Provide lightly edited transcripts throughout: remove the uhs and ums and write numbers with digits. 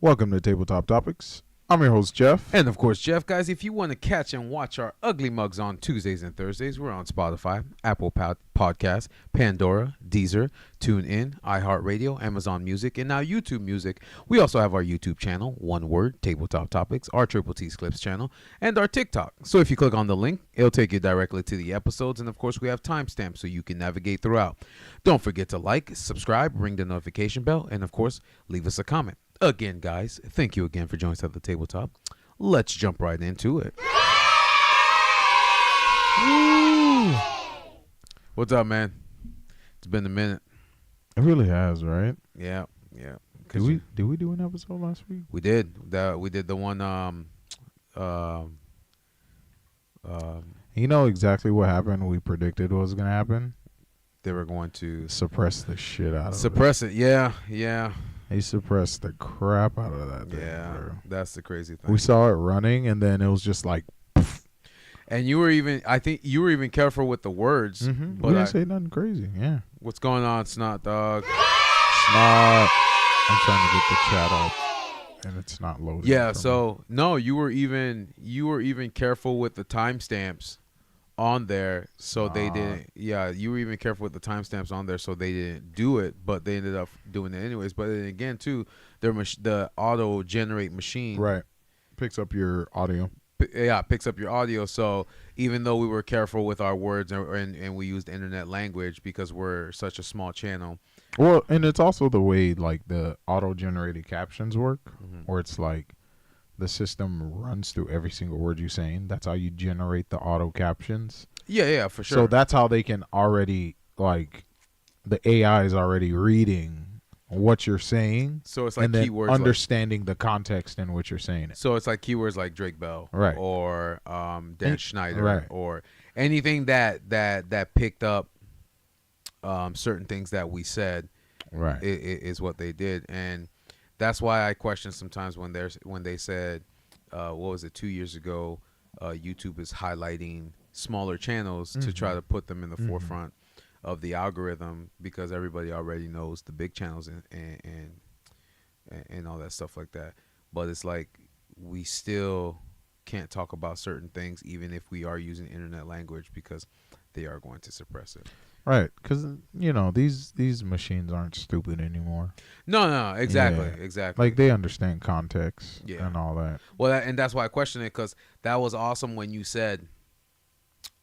Welcome to Tabletop Topics. I'm your host, Jeph. And of course, Jeph, guys, if you want to catch and watch our ugly mugs on Tuesdays and Thursdays, we're on Spotify, Apple Podcasts, Pandora, Deezer, TuneIn, iHeartRadio, Amazon Music, and now YouTube Music. We also have our YouTube channel, one word, Tabletop Topics, our Triple T's Clips channel, and our TikTok. So if you click on the link, it'll take you directly to the episodes. And of course, we have timestamps so you can navigate throughout. Don't forget to like, subscribe, ring the notification bell, and of course, leave us a comment. Again, guys, thank you again for joining us at the tabletop. Let's jump right into it. Woo! What's up, man? It's been a minute. It really has, right? Yeah. Did we do an episode last week? We did. We did the one. You know exactly what happened. We predicted what was gonna happen. They were going to suppress the shit out of suppress it. Yeah. They suppressed the crap out of that thing. Yeah, bro. that's the crazy thing. We saw it running, and then it was just like. Poof. And I think you were even careful with the words. Mm-hmm. But We didn't say nothing crazy. Yeah. What's going on, Snot Dog? Snot. I'm trying to get the chat up, and it's not loading. Yeah. So no, you were even careful with the timestamps on there, so they didn't. Yeah, you were even careful with the timestamps on there, so they didn't do it, but they ended up doing it anyways. But then again, too, the auto generate machine picks up your audio. Picks up your audio. So even though we were careful with our words and we used internet language because we're such a small channel. Well, and it's also the way like the auto generated captions work, where it's like. The system runs through every single word you're saying. That's how you generate the auto captions. Yeah, for sure. So that's how they can already, like, the AI is already reading what you're saying. So it's like and then keywords. understanding the context in which you're saying it. So it's like keywords like Drake Bell. Right. Or Dan Schneider. Right. Or anything that picked up certain things that we said. Right. Is what they did. And that's why I question sometimes when they said, what was it, 2 years ago, YouTube is highlighting smaller channels to try to put them in the forefront of the algorithm because everybody already knows the big channels and all that stuff like that. But it's like we still can't talk about certain things even if we are using internet language because they are going to suppress it. Right, because these machines aren't stupid anymore. No, exactly. Like they understand context and all that. Well, and that's why I question it because that was awesome when you said,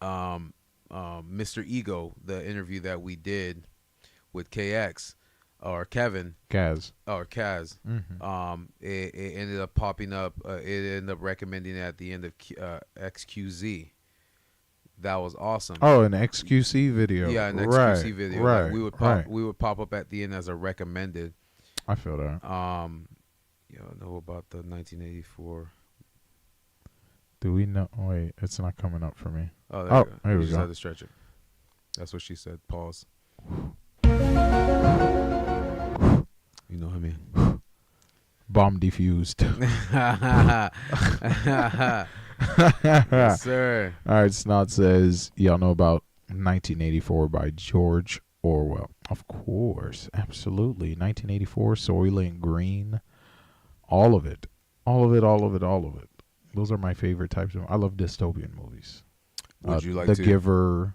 Mr. Ego, the interview that we did with KX or Kevin, Kaz. It ended up popping up. It ended up recommending it at the end of XQZ. That was awesome. Oh, an XQC video. Yeah, an XQC video. Right. Like we would pop up at the end as a recommended. I feel that. Know about the 1984. Do we know? Wait, it's not coming up for me. Oh, there you go. Here You we just go. had to stretch it. That's what she said. Pause. You know what I mean? Bomb defused. Yes, sir. All right, Snot says, y'all know about 1984 by George Orwell. Of course. Absolutely. 1984, Soylent Green. All of it. Those are my favorite types of. I love dystopian movies. Would you like The to? Giver.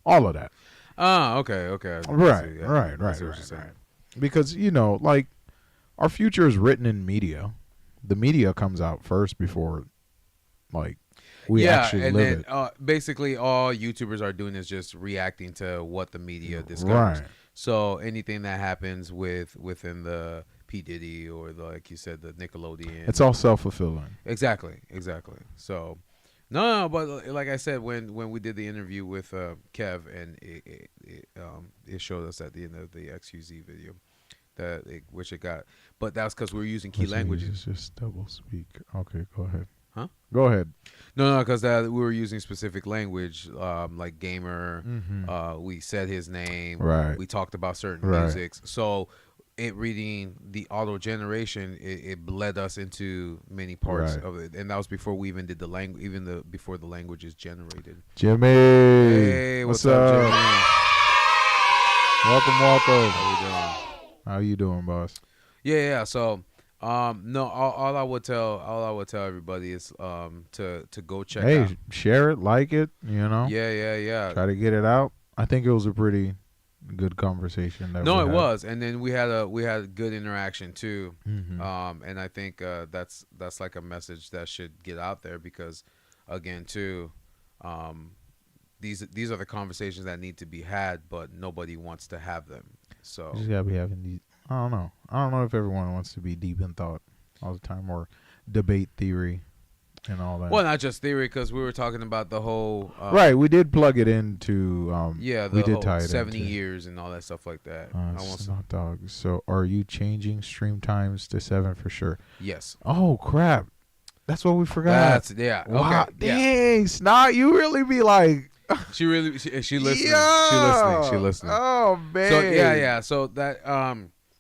All of that. Ah, okay. Right. Because, like, our future is written in media. The media comes out first before, like, we actually live it. Basically, all YouTubers are doing is just reacting to what the media discovers. Right. So anything that happens within the P. Diddy or, like you said, the Nickelodeon. It's all self-fulfilling. Exactly. So, no, but like I said, when we did the interview with Kev, and it showed us at the end of the XUZ video which it got. But that's because we were using key languages. It's just double speak. Okay, go ahead. Huh? Go ahead. No, because we were using specific language, like gamer. Mm-hmm. We said his name. Right. We talked about certain Right. musics. So, it reading the auto generation, it led us into many parts Right. of it, and that was before we even did the language, before the language is generated. Jimmy. Hey, what's up, Jimmy? Welcome. How we doing? How you doing, boss? Yeah. So, no, all I would tell everybody is to go check out. Hey, share it, like it. You know. Yeah. Try to get it out. I think it was a pretty good conversation. No, it was, and then we had good interaction too. Mm-hmm. And I think that's like a message that should get out there because, again, too, these are the conversations that need to be had, but nobody wants to have them. So You just gotta be having these. I don't know. I don't know if everyone wants to be deep in thought all the time or debate theory and all that. well, not just theory, because we were talking about the whole Right, we did plug it into. the we did whole tie it 70 into, years and all that stuff like that. I want it's not dogs. So, are you changing stream times to 7 for sure? yes. Oh crap! That's what we forgot. That's yeah. Wow, Okay. Yeah. dang, Snot, you really be like. She listening. Yeah. She listening. Oh man. So yeah. So that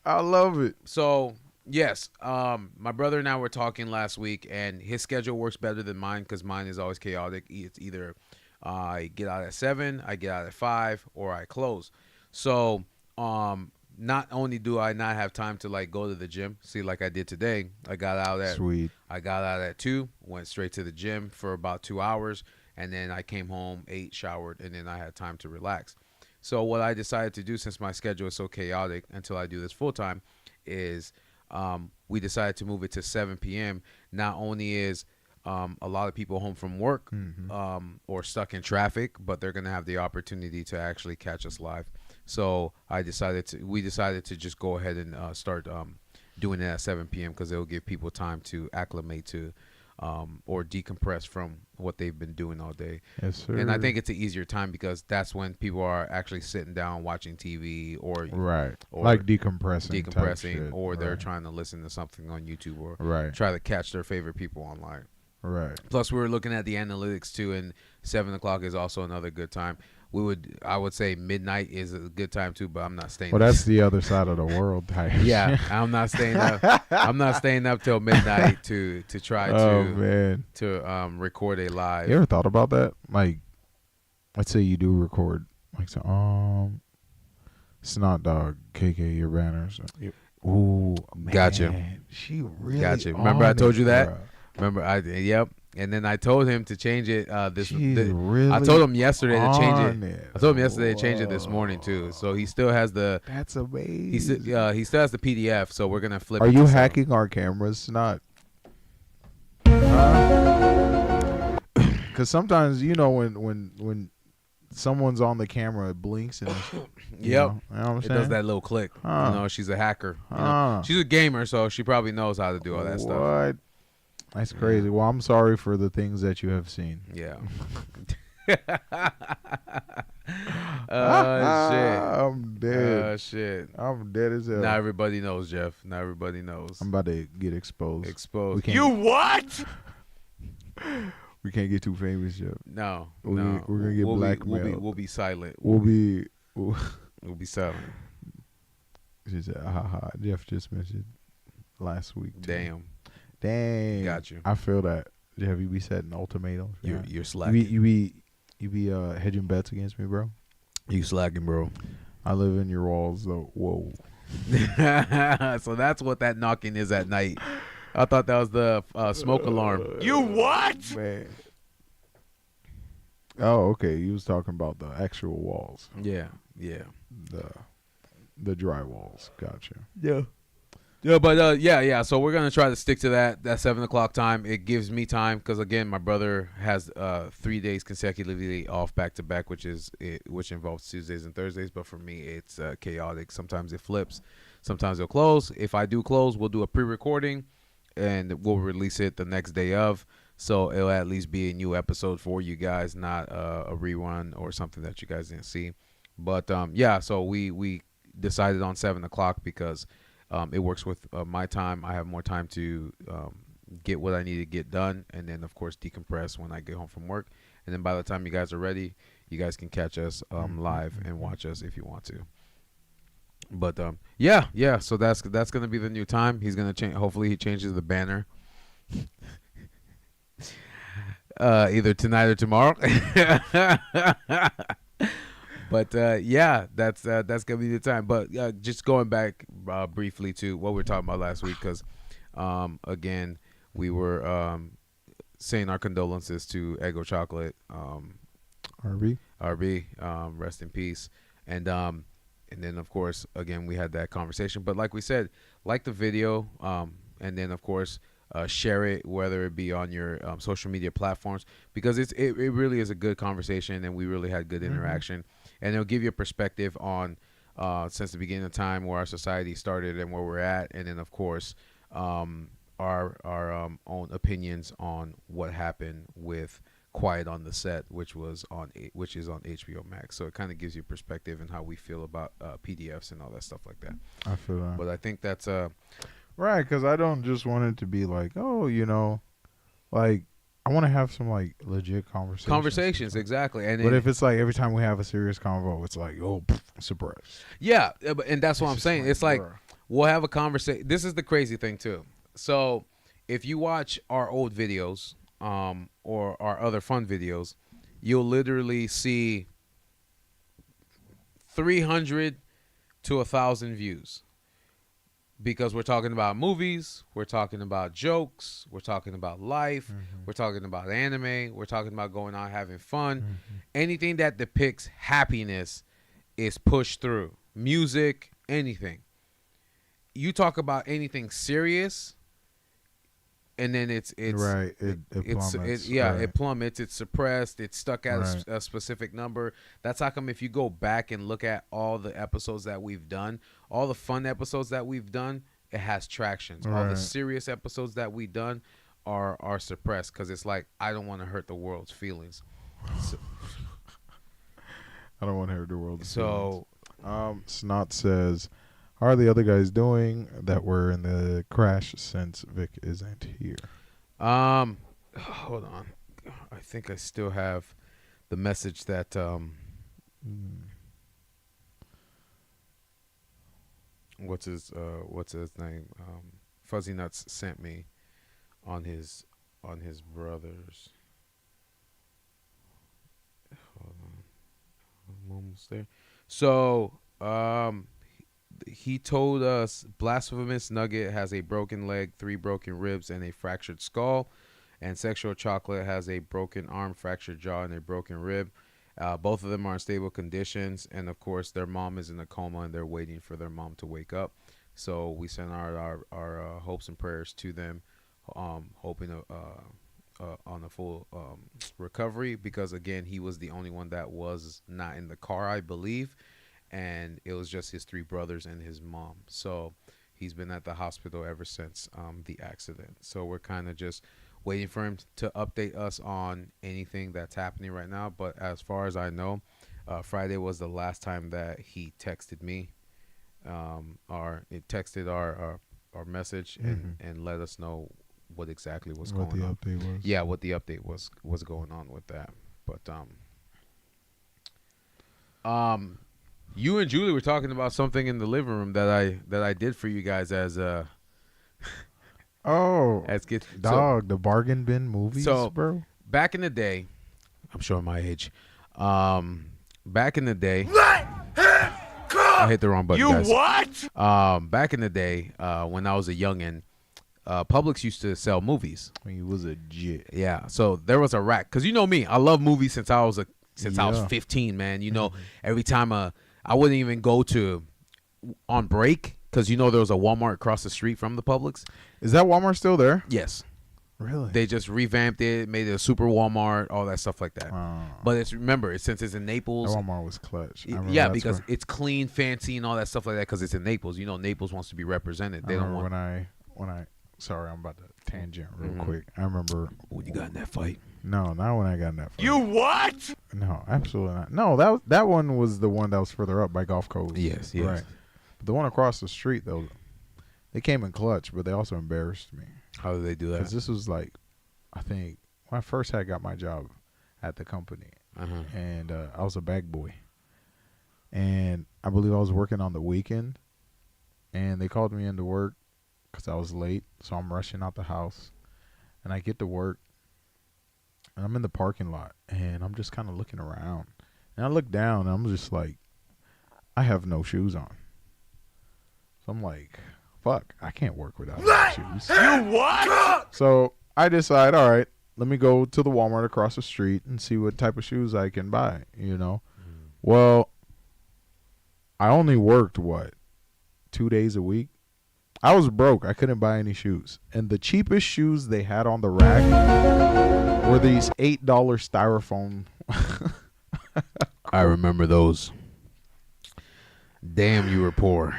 I love it. So yes, my brother and I were talking last week, and his schedule works better than mine because mine is always chaotic. It's either I get out at 7, I get out at 5, or I close. So not only do I not have time to like go to the gym, see like I did today. I got out at 2, went straight to the gym for about 2 hours, and then I came home, ate, showered, and then I had time to relax. So what I decided to do, since my schedule is so chaotic until I do this full time, is we decided to move it to 7 p.m. Not only is a lot of people home from work or stuck in traffic, but they're going to have the opportunity to actually catch us live. So we decided to just go ahead and start doing it at 7 p.m. because it will give people time to acclimate to or decompress from what they've been doing all day. Yes, sir. And I think it's an easier time because that's when people are actually sitting down watching TV or like decompressing type shit. or they're trying to listen to something on YouTube or Right. try to catch their favorite people online. Right. Plus, we were looking at the analytics too, and 7 o'clock is also another good time. I would say midnight is a good time too, but I'm not staying. Well, that's the other side of the world type. Yeah, I'm not staying up. I'm not staying up till midnight to try to record a live. You ever thought about that? Like, let's say you do record, like, so, Snot Dog, KK, your banners. Ooh, man, Gotcha. She really. Gotcha. Remember I told you that? Bruh. Remember yep. And then I told him to change it. Really I told him yesterday to change it. I told him yesterday to change it this morning too. So he still has the. That's amazing. He still has the PDF. So we're gonna flip. Are it you to hacking our cameras? Snot. Because sometimes when someone's on the camera, it blinks and Yep. You know what I'm It saying? does that little click. Huh. You know, she's a hacker. You know? Huh. She's a gamer, so she probably knows how to do all that stuff. What? That's crazy. Well, I'm sorry for the things that you have seen. Yeah. Shit. I'm dead. Shit. I'm dead as hell. Now everybody knows, Jeph. Now everybody knows. I'm about to get exposed. Exposed. You what? We can't get too famous, Jeff. No. We're gonna get blackmailed. We'll be silent. We'll be silent. She said, haha. Jeff just mentioned last week. Too. Dang. Got you. I feel that. Jeff, you be setting ultimatums. You're slacking. You be hedging bets against me, bro. You slacking, bro. I live in your walls, though. Whoa. So that's what that knocking is at night. I thought that was the smoke alarm. You what? Man. Oh, okay. You was talking about the actual walls. Yeah. The dry walls. Gotcha. Yeah. Yeah, but yeah. So we're gonna try to stick to that 7 o'clock time. It gives me time because again, my brother has 3 days consecutively off back to back, which involves Tuesdays and Thursdays. But for me, it's chaotic. Sometimes it flips. Sometimes it'll close. If I do close, we'll do a pre-recording, and we'll release it the next day of. So it'll at least be a new episode for you guys, not a rerun or something that you guys didn't see. But yeah, so we decided on 7 o'clock because it works with my time. I have more time to get what I need to get done, and then of course decompress when I get home from work. And then by the time you guys are ready, you guys can catch us live and watch us if you want to. But yeah. So that's gonna be the new time. He's gonna change. Hopefully, he changes the banner. Either tonight or tomorrow. But yeah, that's gonna be the time. But just going back briefly to what we were talking about last week, because again, we were saying our condolences to Eggo Chocolate, RB, rest in peace, and then of course again we had that conversation. But like we said, like the video, and then of course. Share it, whether it be on your social media platforms, because it really is a good conversation, and we really had good interaction, and it'll give you a perspective on since the beginning of time where our society started and where we're at, and then of course our own opinions on what happened with Quiet on the Set, which is on HBO Max. So it kind of gives you perspective and how we feel about PDFs and all that stuff like that. I feel that, but I think that's right, because I don't just want it to be like, oh, like I want to have some like legit conversations. Conversations, exactly. And but if it's like every time we have a serious convo, it's like, oh, suppress. Yeah, and that's what I'm saying. It's like we'll have a conversation. This is the crazy thing too. So if you watch our old videos, or our other fun videos, you'll literally see 300 to 1,000 views. Because we're talking about movies, we're talking about jokes, we're talking about life, we're talking about anime, we're talking about going out having fun. Anything that depicts happiness is pushed through. Music, anything. You talk about anything serious, and then it's right. It plummets. It plummets. It's suppressed. It's stuck at a specific number. That's how come if you go back and look at all the episodes that we've done, all the fun episodes that we've done, it has tractions. All the serious episodes that we've done are suppressed because it's like I don't want to hurt the world's feelings. So, I don't want to hurt the world's feelings. Snot says, how are the other guys doing that were in the crash since Vic isn't here? Hold on. I think I still have the message that what's his name? Fuzzy Nuts sent me on his brother's. Hold on. I'm almost there. So, he told us Blasphemous Nugget has a broken leg, 3 broken ribs, and a fractured skull. And Sexual Chocolate has a broken arm, fractured jaw, and a broken rib. Both of them are in stable conditions. And, of course, their mom is in a coma, and they're waiting for their mom to wake up. So we send our hopes and prayers to them, hoping on a full recovery. Because, again, he was the only one that was not in the car, I believe. And it was just his 3 brothers and his mom. So he's been at the hospital ever since the accident. So we're kind of just waiting for him to update us on anything that's happening right now. But as far as I know, Friday was the last time that he texted me. It texted our message and let us know what exactly was going on. What the update was. Yeah, what the update was going on with that. But you and Julie were talking about something in the living room that I did for you guys as as kids. Dog, the bargain bin movies, bro. Back in the day, I'm showing my age. Back in the day, I hit the wrong button. You guys. What? Back in the day, when I was a youngin', Publix used to sell movies. When you was a jit. Yeah. So there was a rack, cause you know me, I love movies since I was 15, man. You know, every time I wouldn't even go to on break because there was a Walmart across the street from the Publix. Is that Walmart still there? Yes. Really? They just revamped it, made it a super Walmart, all that stuff like that. But since it's in Naples. That Walmart was clutch. Yeah, because it's clean, fancy, and all that stuff like that because it's in Naples. Naples wants to be represented. They don't want. When I sorry, I'm about to tangent real quick. I remember when you got in that fight. No, not when I got in that fight. You what? No, absolutely not. No, that one was the one that was further up by Gulf Coast. Yes. Right. The one across the street though, they came in clutch, but they also embarrassed me. How did they do that? Because this was like, I think when I first had got my job at the company, and I was a bag boy, and I believe I was working on the weekend, and they called me into work because I was late, so I'm rushing out the house, and I get to work, and I'm in the parking lot, and I'm just kind of looking around, and I look down, and I'm just like, I have no shoes on. So I'm like, fuck, I can't work without shoes. You what? So I decide, all right, let me go to the Walmart across the street and see what type of shoes I can buy, you know? Well, I only worked, 2 days a week? I was broke. I couldn't buy any shoes. And the cheapest shoes they had on the rack were these $8 styrofoam. I remember those. Damn, you were poor.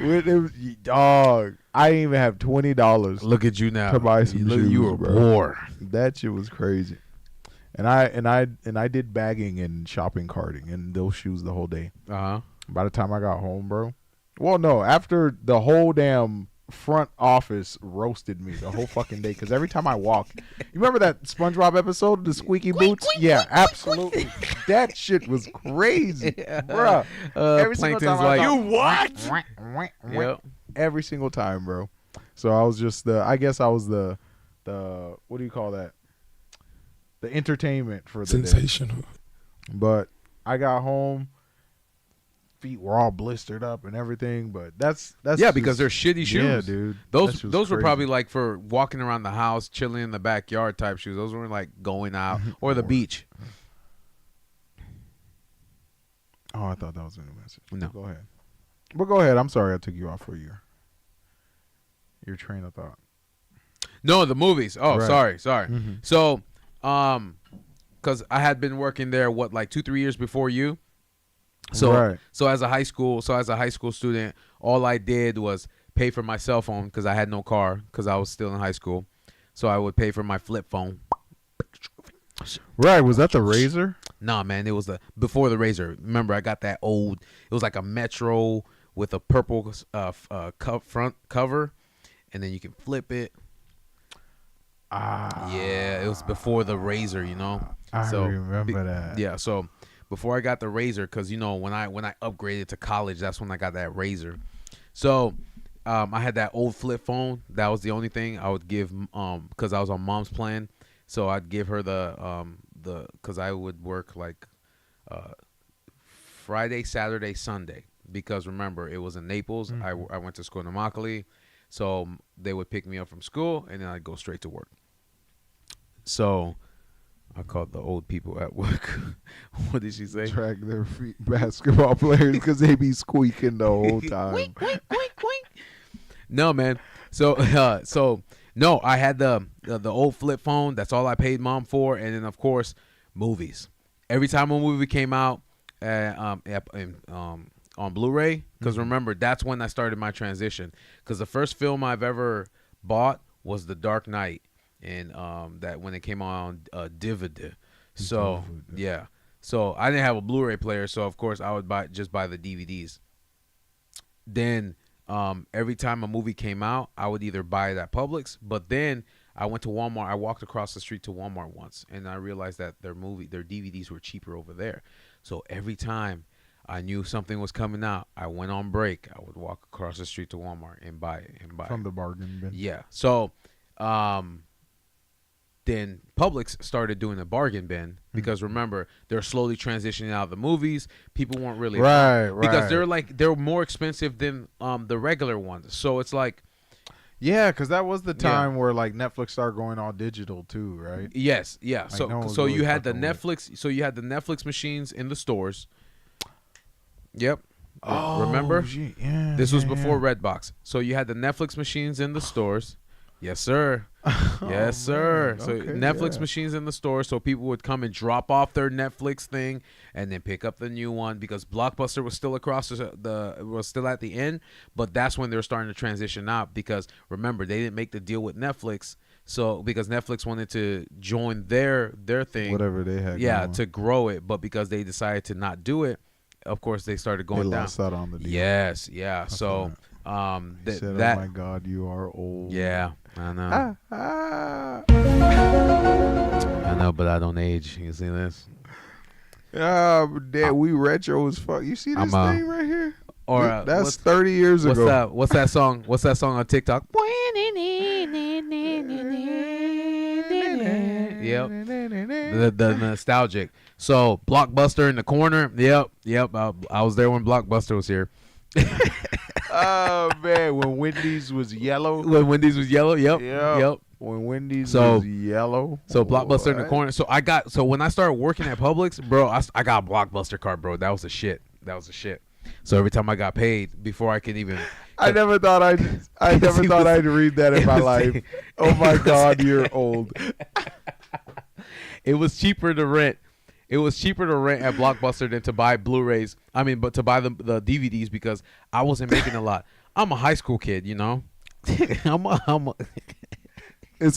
Dog, I didn't even have $20. Look at you now. To buy some shoes, you were bro. poor. That shit was crazy. And I did bagging and shopping carting and those shoes the whole day. By the time I got home, bro. Well, no, after the whole damn front office roasted me the whole fucking day, because every time I walk, you remember that SpongeBob episode, the squeaky boots? Yeah, absolutely. That shit was crazy, bro. Every single time like, you what? Yep. Every single time, bro. So I was just I guess I was the what do you call that? The entertainment for the Sensational. day. But I got home, feet were all blistered up and everything, but that's yeah, because they're shitty shoes. Yeah, dude. Those were probably like for walking around the house, chilling in the backyard type shoes. Those weren't like going out or the beach. Oh, I thought that was a new message. No. Go ahead. But go ahead. I'm sorry I took you off for your train of thought. No, the movies. Oh, Right. sorry. Mm-hmm. So, because I had been working there, like 2-3 years before you. So, Right. so as a high school student, all I did was pay for my cell phone because I had no car because I was still in high school. So I would pay for my flip phone. Right. Was that the Razor? Nah, man, it was before the Razor. Remember, I got that old. It was like a Metro with a purple front cover, and then you can flip it. Yeah, it was before the Razor, you know. I remember that. Yeah, so before I got the Razor, because you know when I upgraded to college, that's when I got that Razor. So I had that old flip phone. That was the only thing I would give because I was on mom's plan. So I'd give her the because I would work like Friday, Saturday, Sunday, because remember it was in Naples. Mm-hmm. I went to school in Immokalee, so they would pick me up from school and then I'd go straight to work. So I called the old people at work. What did she say? Track their feet, basketball players, because they be squeaking the whole time. No, man. So no, I had the old flip phone. That's all I paid mom for, and then of course movies. Every time a movie came out on Blu-ray, because remember that's when I started my transition. Because the first film I've ever bought was The Dark Knight, and that when it came on DVD. So yeah, so I didn't have a Blu-ray player, so of course I would buy the DVDs. Then every time a movie came out, I would either buy it at Publix, but then I went to Walmart. I walked across the street to Walmart once, and I realized that their DVDs were cheaper over there. So every time I knew something was coming out, I went on break. I would walk across the street to Walmart and buy it. From the bargain bin. Yeah. So then Publix started doing a bargain bin because remember they're slowly transitioning out of the movies. People weren't really right because they're more expensive than the regular ones. So it's like yeah, because that was the time where like Netflix started going all digital too, right? Yes, yeah. Like, So no one so really you had the fucking with it. Netflix. So you had the Netflix machines in the stores. Yep. Oh, remember? Yeah. This was before Redbox. So you had the Netflix machines in the stores. Yes, sir. Yes, sir. So Okay, Netflix machines in the store, so people would come and drop off their Netflix thing and then pick up the new one because Blockbuster was still was still at the end, but that's when they were starting to transition out because remember they didn't make the deal with Netflix, so because Netflix wanted to join their thing, whatever they had, yeah, going. to grow it, but because they decided to not do it, of course they started going They down. lost out on the deal. Yes, yeah. So He said, that "Oh my God, you are old." yeah, I know. I know, but I don't age. You see this? We retro as fuck. You see this I'm, thing right here? Or That's 30 years what's ago. that? What's that song? What's that song on TikTok? Yep. The nostalgic. So Blockbuster in the corner. Yep. I was there when Blockbuster was here. Oh man, when Wendy's was yellow. When Wendy's was yellow. Yep. When Wendy's was yellow. So Blockbuster in the corner. So when I started working at Publix, bro, I got a Blockbuster card, bro. That was the shit. So every time I got paid, before I could even, I never thought I'd read that in my life. Oh my God, you're old. It was cheaper to rent. It was cheaper to rent at Blockbuster than to buy Blu-rays. But to buy the DVDs because I wasn't making a lot. I'm a high school kid, you know. This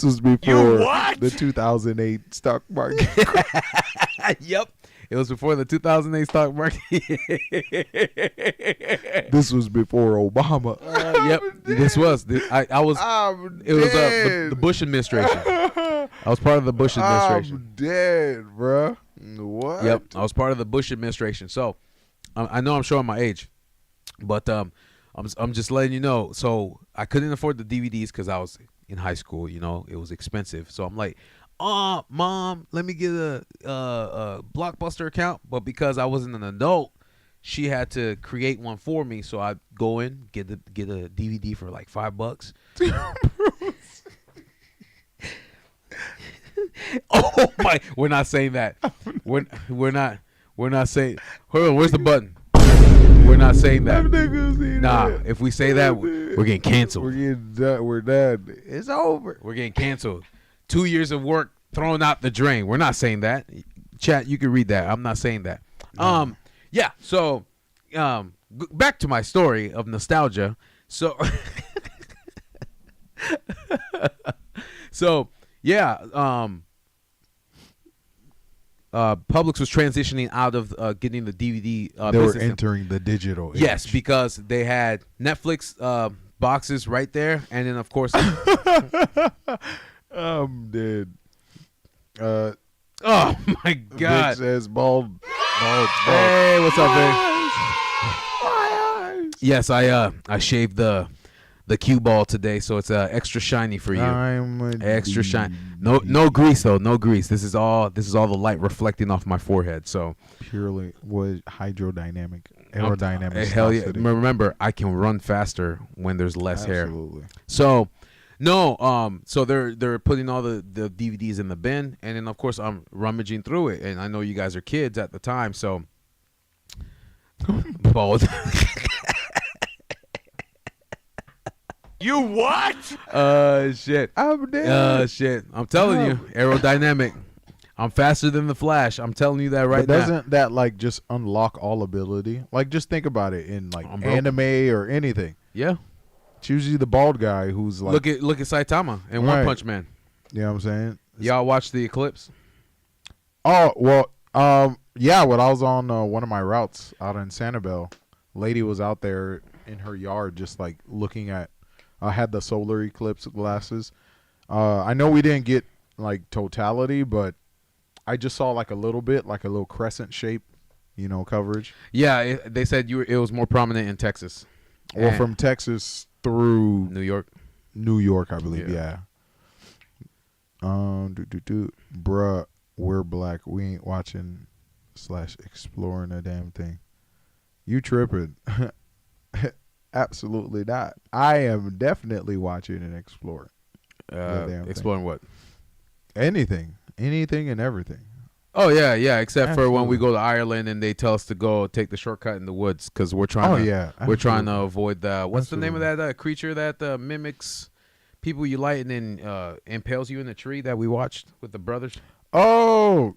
was before the 2008 stock market. Yep. It was before the 2008 stock market. This was before Obama. Yep. This was. I was. It was the Bush administration. I was part of the Bush administration. I'm dead, bro. What? Yep. I was part of the Bush administration. So I know I'm showing my age, but I'm just letting you know. So I couldn't afford the DVDs because I was in high school. You know, it was expensive. So I'm like, "Oh, Mom, let me get a Blockbuster account." But because I wasn't an adult, she had to create one for me. So I go in, get a DVD for like $5. Oh my! We're not saying that. We're not saying. Hold on, where's the button? We're not saying that. Nah, if we say that, we're getting canceled. We're done. It's over. We're getting canceled. 2 years of work thrown out the drain. We're not saying that. Chat, you can read that. I'm not saying that. No. Yeah. So, back to my story of nostalgia. So, yeah. Publix was transitioning out of getting the DVD. They were entering the digital age. Yes, because they had Netflix boxes right there, and then of course, I'm dead. Oh my God! Vic says bald. Hey, what's up, man? Yes, I shaved the cue ball today, so it's extra shiny for you. Extra shiny. No grease though. No grease. This is all the light reflecting off my forehead. So purely was aerodynamic. Hell yeah! Remember, I can run faster when there's less Absolutely. hair. So no, so they're putting all the DVDs in the bin, and then of course I'm rummaging through it, and I know you guys are kids at the time, so bald. You what? Shit. I'm dead. Shit. I'm telling you, aerodynamic. I'm faster than the Flash. I'm telling you that right but now. Doesn't that like just unlock all ability? Like just think about it in like anime or anything. Yeah. It's usually the bald guy who's like look at Saitama and One Punch Man. You know what I'm saying? Y'all watch the Eclipse? Oh well, yeah. When I was on one of my routes out in Sanibel, lady was out there in her yard just like looking at. I had the solar eclipse glasses. I know we didn't get like totality, but I just saw like a little bit, like a little crescent shape, coverage. Yeah, they said it was more prominent in Texas. Well, from Texas through New York, I believe. Yeah. Bruh, we're black. We ain't watching / exploring a damn thing. You tripping? Absolutely not. I am definitely watching and exploring. Exploring what? Anything and everything. Oh yeah, except for when we go to Ireland and they tell us to go take the shortcut in the woods because we're trying. We're trying to avoid the. What's the name of that creature that mimics people you light and then impales you in the tree that we watched with the brothers? Oh,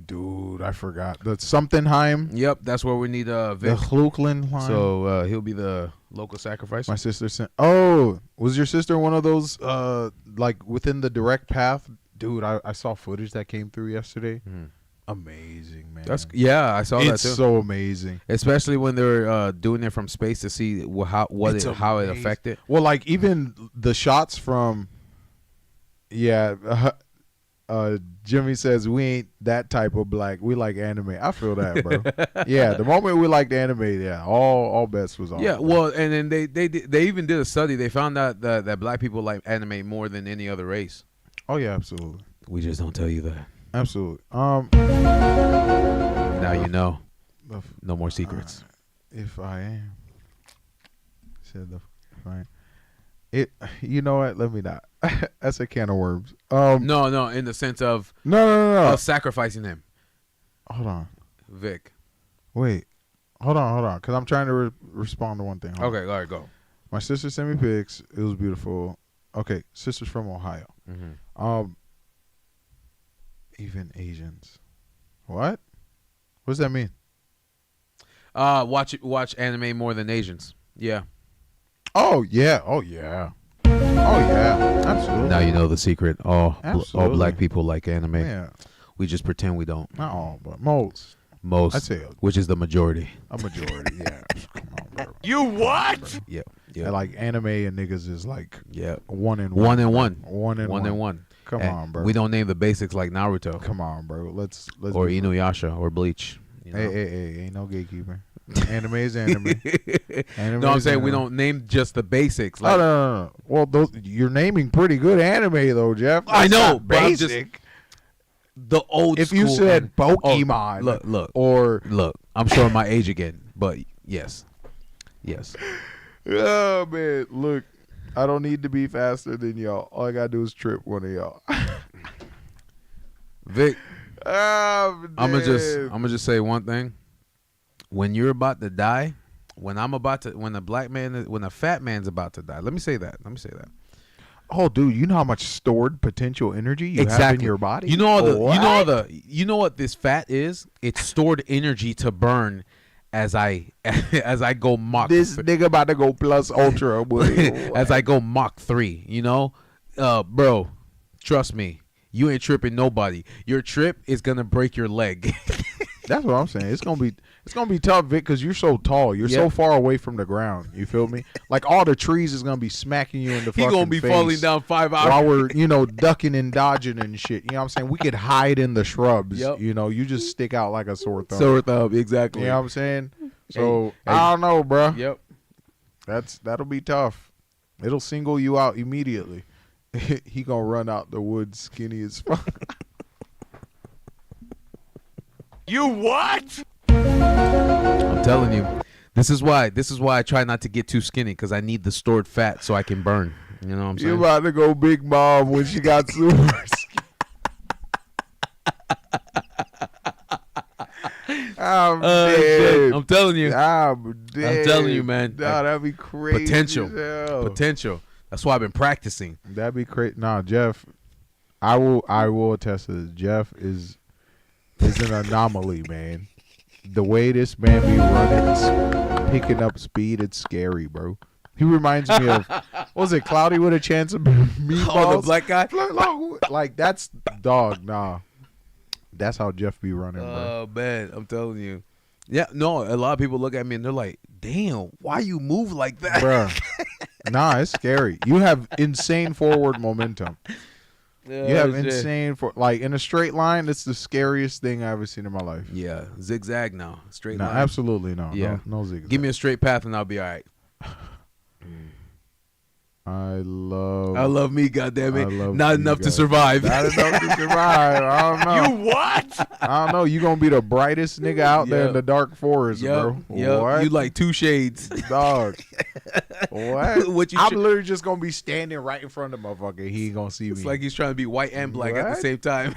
dude, I forgot. The Somethingheim. Yep, that's where we need Vic. The Hluklin. So he'll be the local sacrifice. My sister sent. Oh, was your sister one of those like within the direct path? Dude, I saw footage that came through yesterday. amazing, man. I saw that It's too. so amazing. Especially when they're doing it from space to see how it affected. Well, like even the shots from, Jimmy says we ain't that type of black. We like anime. I feel that, bro. Yeah, the moment we liked anime, all bets was off. Yeah, well, and then they even did a study. They found out that black people like anime more than any other race. Oh yeah, absolutely. We just don't tell you that. Absolutely. Now you know. No more secrets. If I am, said the fine. You know what? Let me not. That's a can of worms. No, in the sense of no. sacrificing him. Hold on. Vic. Wait. Hold on. Because I'm trying to respond to one thing. Hold Okay, all right, go. My sister sent me pics. It was beautiful. Okay, sister's from Ohio. Mm-hmm. Even Asians. What? What does that mean? Watch anime more than Asians. Yeah. Oh yeah. Absolutely. Now you know the secret. All black people like anime. Yeah. We just pretend we don't. Not all, but most. Most. I'd say which is the majority. a majority. Yeah. Come on, bro. You what? Yeah. And like anime and niggas is like one and one. Come on, bro. We don't name the basics like Naruto. Come on, bro. Let's or Inuyasha or Bleach. You know? Hey, ain't no gatekeeper. Anime is anime. No, I'm saying we don't name just the basics. Like, no. Well, you're naming pretty good anime though, Jeph. I know, basic. The old. If you said Pokemon, look, I'm showing my age again, but yes. Oh man, look, I don't need to be faster than y'all. All I gotta do is trip one of y'all. Vic, I'm gonna just say one thing. When you're about to die, when a fat man's about to die. Let me say that. Oh, dude, you know how much stored potential energy you have in your body? You know what this fat is? It's stored energy to burn as I go Mach. This nigga about to go plus ultra, boy. As I go Mach 3, you know? Bro, trust me. You ain't tripping nobody. Your trip is gonna break your leg. That's what I'm saying. It's gonna be tough, Vic, because you're so tall. You're so far away from the ground. You feel me? Like all the trees is gonna be smacking you in the fucking face. He gonna be falling down 5 hours while we're ducking and dodging and shit. You know what I'm saying? We could hide in the shrubs. Yep. You just stick out like a sore thumb. Sore thumb, exactly. You know what I'm saying? So I don't know, bro. Yep. That'll be tough. It'll single you out immediately. He gonna run out the woods skinny as fuck. You what? I'm telling you, this is why I try not to get too skinny, because I need the stored fat so I can burn. You know what I'm saying? You about to go Big Mom when she got super skinny. I'm dead. I'm telling you. I'm dead. I'm telling you, man. Nah, that'd be crazy. Potential. That's why I've been practicing. That'd be crazy. Nah, Jeph, I will attest to this. Jeph is an anomaly, man. The way this man be running, picking up speed, it's scary, bro. He reminds me of, what was it, Cloudy with a Chance of Meatballs? Oh, the black guy? Like, that's dog, nah. That's how Jeph be running, bro. Oh, man, I'm telling you. Yeah, no, a lot of people look at me and they're like, damn, why you move like that? Bro. Nah, it's scary. You have insane forward momentum. You have insane like in a straight line. It's the scariest thing I ever seen in my life. Yeah, zigzag now, straight line. Absolutely no. Yeah, no zigzag. Give me a straight path and I'll be all right. I love me, goddammit. Not enough to survive. Not enough to survive. I don't know. You what? I don't know. You gonna be the brightest nigga out there in the dark forest, bro. What? You like 2 shades, dog. What? I'm literally just gonna be standing right in front of the motherfucker. He ain't gonna see me. It's like he's trying to be white and black at the same time.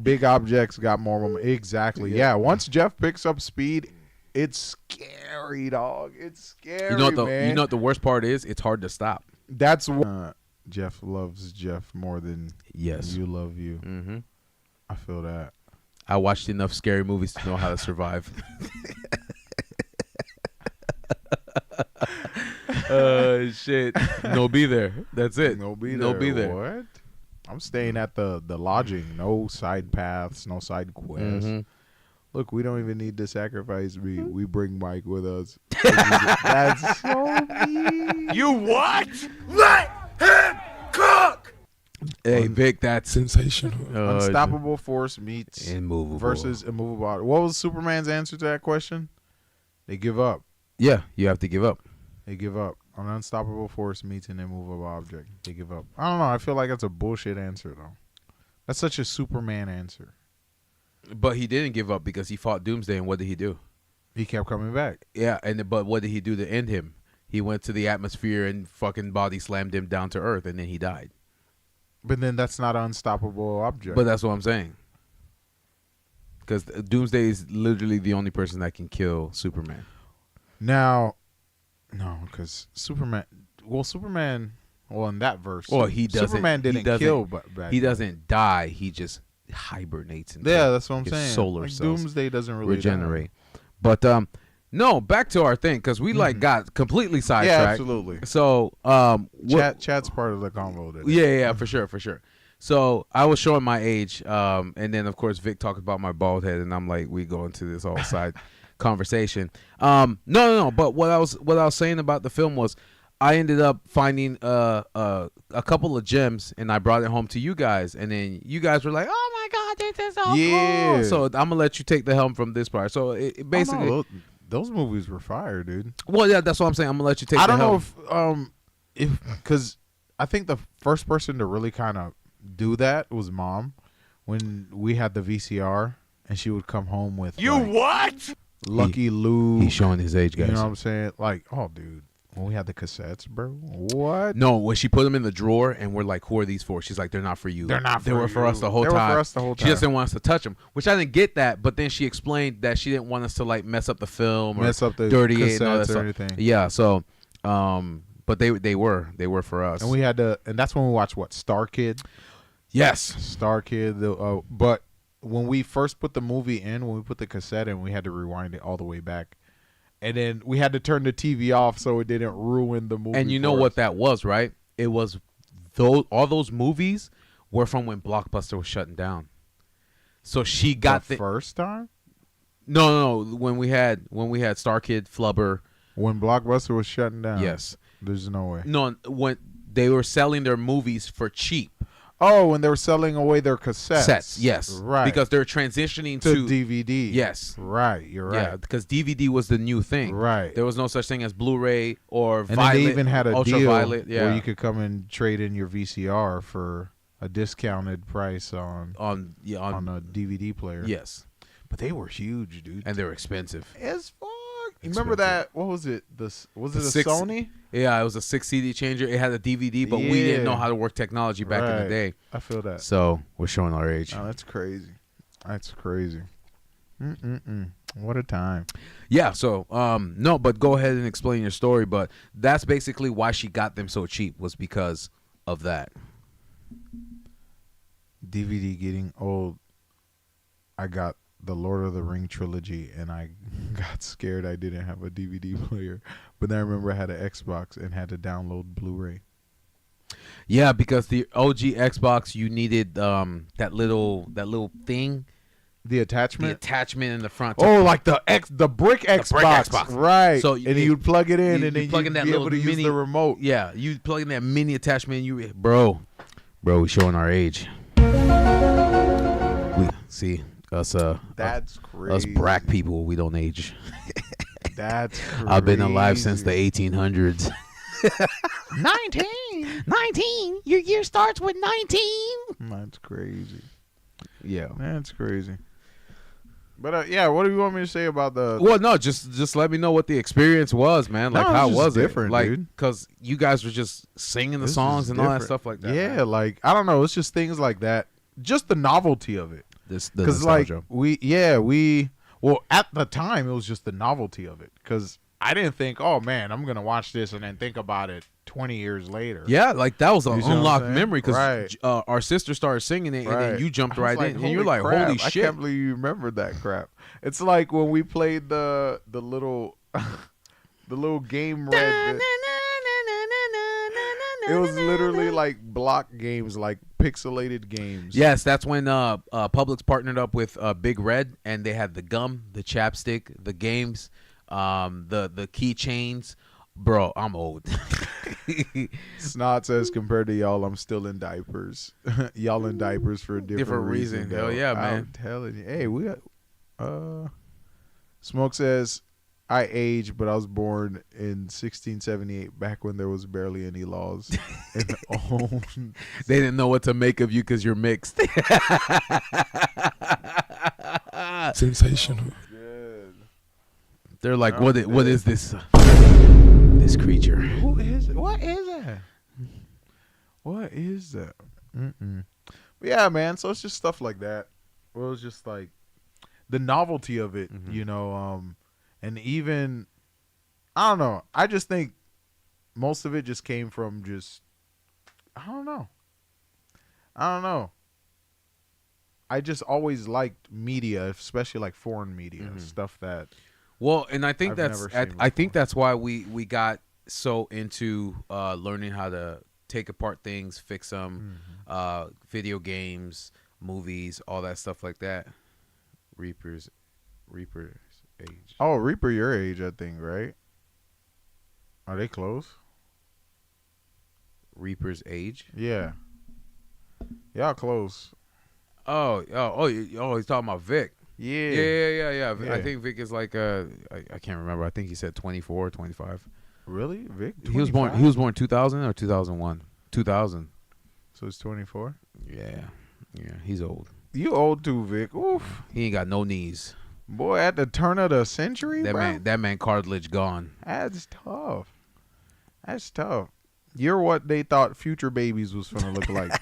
Big objects got more momentum. Exactly. Yeah. Once Jeph picks up speed, it's scary, dog. It's scary, man. You know what the worst part is? It's hard to stop. That's what Jeph loves Jeph more than you love you. Mm-hmm. I feel that. I watched enough scary movies to know how to survive. Shit. No be there. That's it. No be there. No be there. What? I'm staying at the lodging. No side paths, no side quests. Mm-hmm. Look, we don't even need to sacrifice me. We bring Mike with us. That's so mean. You what? Let him cook! Hey, Vic, that's Sensational. Unstoppable force meets immovable versus immovable. What was Superman's answer to that question? They give up. Yeah, you have to give up. They give up. An unstoppable force meets an immovable object. They give up. I don't know. I feel like that's a bullshit answer, though. That's such a Superman answer. But he didn't give up because he fought Doomsday, and what did he do? He kept coming back. Yeah, but what did he do to end him? He went to the atmosphere and fucking body slammed him down to Earth, and then he died. But then that's not an unstoppable object. But that's what I'm saying. Because Doomsday is literally the only person that can kill Superman. Now, no, because Superman. Well, in that verse, Well, he doesn't. Superman didn't kill, but back he then. doesn't die. He just hibernates. Yeah, that's what I'm his saying. Solar like cells Doomsday doesn't really regenerate. But no, back to our thing because we like got completely Die. sidetracked. Yeah, absolutely. So Chat's part of the convo today. Yeah, for sure. So I was showing my age, and then of course Vic talked about my bald head, and I'm like, we go into this whole side conversation. No. But what I was saying about the film was, I ended up finding a couple of gems, and I brought it home to you guys, and then you guys were like, "Oh my god, this is so cool!" So I'm gonna let you take the helm from this part. So it basically, Oh, no, those movies were fire, dude. well, yeah, that's what I'm saying. I'm gonna let you take. I the don't helm. know if because I think the first person to really kind of do that was Mom when we had the VCR and she would come home with You what? Lucky Luke. He's showing his age, You guys. know what I'm saying? Like, oh, dude, when we had the cassettes, bro. What? No, when she put them in the drawer and we're like, who are these for? She's like, they're not for you. They're not They for were for you. us the whole They were time. for us the whole She time. just didn't want us to touch them, which I didn't get that. But then she explained that she didn't want us to like mess up the film or Mess up the dirty it and all that cassettes or stuff. anything. Yeah, so, but they were for us. And we had to, and that's when we watched what Star Kid. yes, Star Kid. But when we first put the movie in, when we put the cassette in, we had to rewind it all the way back. And then we had to turn the TV off so it didn't ruin the movie. and you know for what us. that was, right? It was all those movies were from when Blockbuster was shutting down. So she got the first time no. When we had Star Kid, Flubber. when Blockbuster was shutting down. Yes. There's no way. No, when they were selling their movies for cheap. Oh, when they were selling away their cassettes. Sets, yes. Right. Because they're transitioning to to DVD. Yes. Right. You're right. Yeah, because DVD was the new thing. Right. There was no such thing as Blu-ray or And Violet, then they even had a deal ultraviolet. Yeah. where you could come and trade in your VCR for a discounted price on on a DVD player. yes, But they were huge, dude. and they were expensive. As fuck. You remember that? What was it? Was it a six- Sony? Yeah, it was a 6 CD changer. It had a DVD, but we didn't know Yeah. how to work technology back in the Right. day. I feel that. So we're showing our age. Oh, that's crazy. That's crazy. What a time. Yeah, so no, but go ahead and explain your story. But that's basically why she got them so cheap, was because of that. DVD getting old. I got the Lord of the Ring trilogy, and I got scared I didn't have a DVD player. But then I remember I had an Xbox and had to download Blu-ray. Yeah, because the OG Xbox, you needed that little thing, The the attachment? attachment in the front. Oh, like the brick Xbox. Xbox. Right. So and then you'd plug it in, you and then plug in you'd that be little able to use mini- the remote. Yeah, you plug in that mini attachment. Bro, we showing our age. We see us That's crazy. us black people. We don't age. That's crazy. I've been alive since the 1800s. 19. Your year starts with 19. That's crazy. Yeah. That's crazy. But yeah, what do you want me to say about the? Well, no, just let me know what the experience was, man. Like, No, it how was was just it? different, Like, dude. because you guys were just singing the This songs is and all that different. stuff like that. Yeah, man. like I don't know. It's just things like that. Just the novelty of it. The Because like nostalgia. we well at the time it was just the novelty of it. Because I didn't think, oh man, I'm gonna watch this and then think about it 20 years later. Yeah, like that was an You see what I'm unlocked saying? memory because Right. our sister started singing it and then you jumped I was right like, in and you're like, crap, holy I shit. can't believe you remembered that crap. It's like when we played the little the little game red. It was literally like block games like pixelated games. Yes, that's when Publix partnered up with Big Red, and they had the gum, the chapstick, the games, the keychains. Bro, I'm old. Snot says, compared to y'all, I'm still in diapers. Y'all in diapers for a different reason. Hell yeah, man. I'm telling you. Hey, we got. Smoke says, I aged, but I was born in 1678, back when there was barely any laws. They didn't know what to make of you because you're mixed. Sensational. They're like, what is this? This creature. Who is it? What is that? What is that? But yeah, man. So it's just stuff like that. Well, it's just like the novelty of it, you know. And even, I don't know. I just think most of it just came from just, I don't know. I just always liked media, especially like foreign media, stuff that. Well, and I think I think that's why we got so into learning how to take apart things, fix them, video games, movies, all that stuff like that. Reaper's age. Oh, Reaper, your age, I think, right? Are they close? Reaper's age? Yeah. Y'all close. Oh, he's talking about Vic. Yeah. I think Vic is like I can't remember. I think he said 24, 25. Really? Vic? 25? He was born 2000 or 2001? 2000. So it's 24? Yeah, he's old. You old too, Vic. Oof. He ain't got no knees. Boy, at the turn of the century, that man cartilage gone. That's tough. You're what they thought future babies was gonna look like.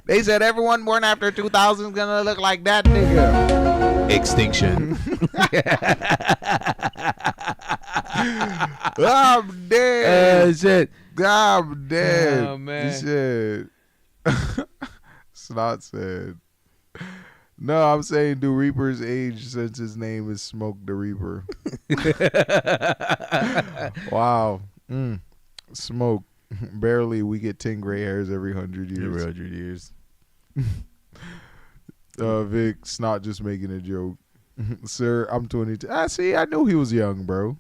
They said everyone born after 2000 is gonna look like that nigga. Extinction. I'm dead. Shit. I'm dead. Oh, man. Shit. Snot said. No, I'm saying do Reaper's age since his name is Smoke the Reaper. Wow. Smoke. Barely we get 10 gray hairs every 100 years. Every 100 years. Vic, Snot just making a joke. Sir, I'm 22. See, I knew he was young, bro.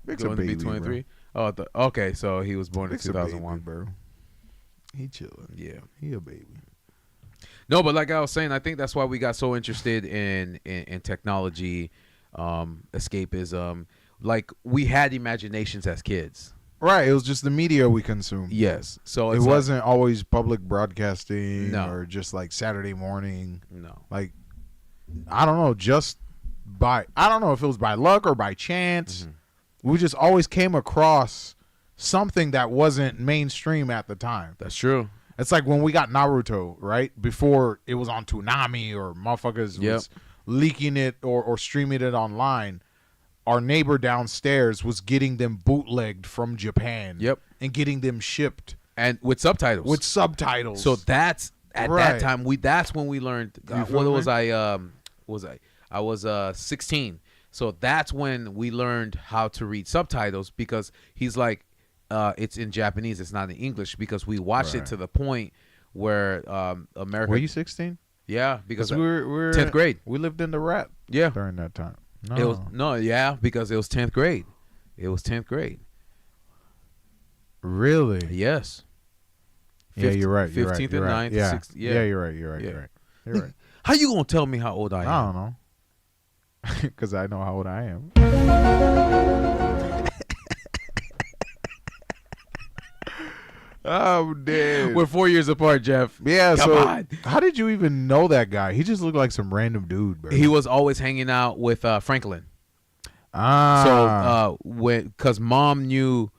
Vic's Going a baby, to be 23? bro. Oh, okay, so he was born Vic's in a 2001. baby, bro. He chilling. Yeah. He a baby. No, but like I was saying, I think that's why we got so interested in technology, escapism. Like, we had imaginations as kids. Right, it was just the media we consumed. Yes. So it it's wasn't always public broadcasting No. or just like Saturday morning. No. Like, I don't know, I don't know if it was by luck or by chance. We just always came across something that wasn't mainstream at the time. That's true. It's like when we got Naruto, right? Before it was on Toonami or motherfuckers was leaking it or streaming it online. Our neighbor downstairs was getting them bootlegged from Japan. Yep. And getting them shipped. And with subtitles. So that's at that time that's when we learned. What was I? I was 16. So that's when we learned how to read subtitles, because he's like, it's in Japanese, it's not in English, because we watched it to the point where America. Were you 16? Yeah, because we were 10th grade. We lived in the rat. Yeah. During that time. No. It was because it was 10th grade. It was 10th grade. Really? Yes. Yeah, you're right. 15th and 9th. Yeah. 16th, Yeah, you're right. You're right. How you gonna tell me how old I am? I don't know. Because I know how old I am. I'm dead. We're 4 years apart, Jeph. Yeah, Come on. How did you even know that guy? He just looked like some random dude, bro. He was always hanging out with Franklin. Ah. So because mom knew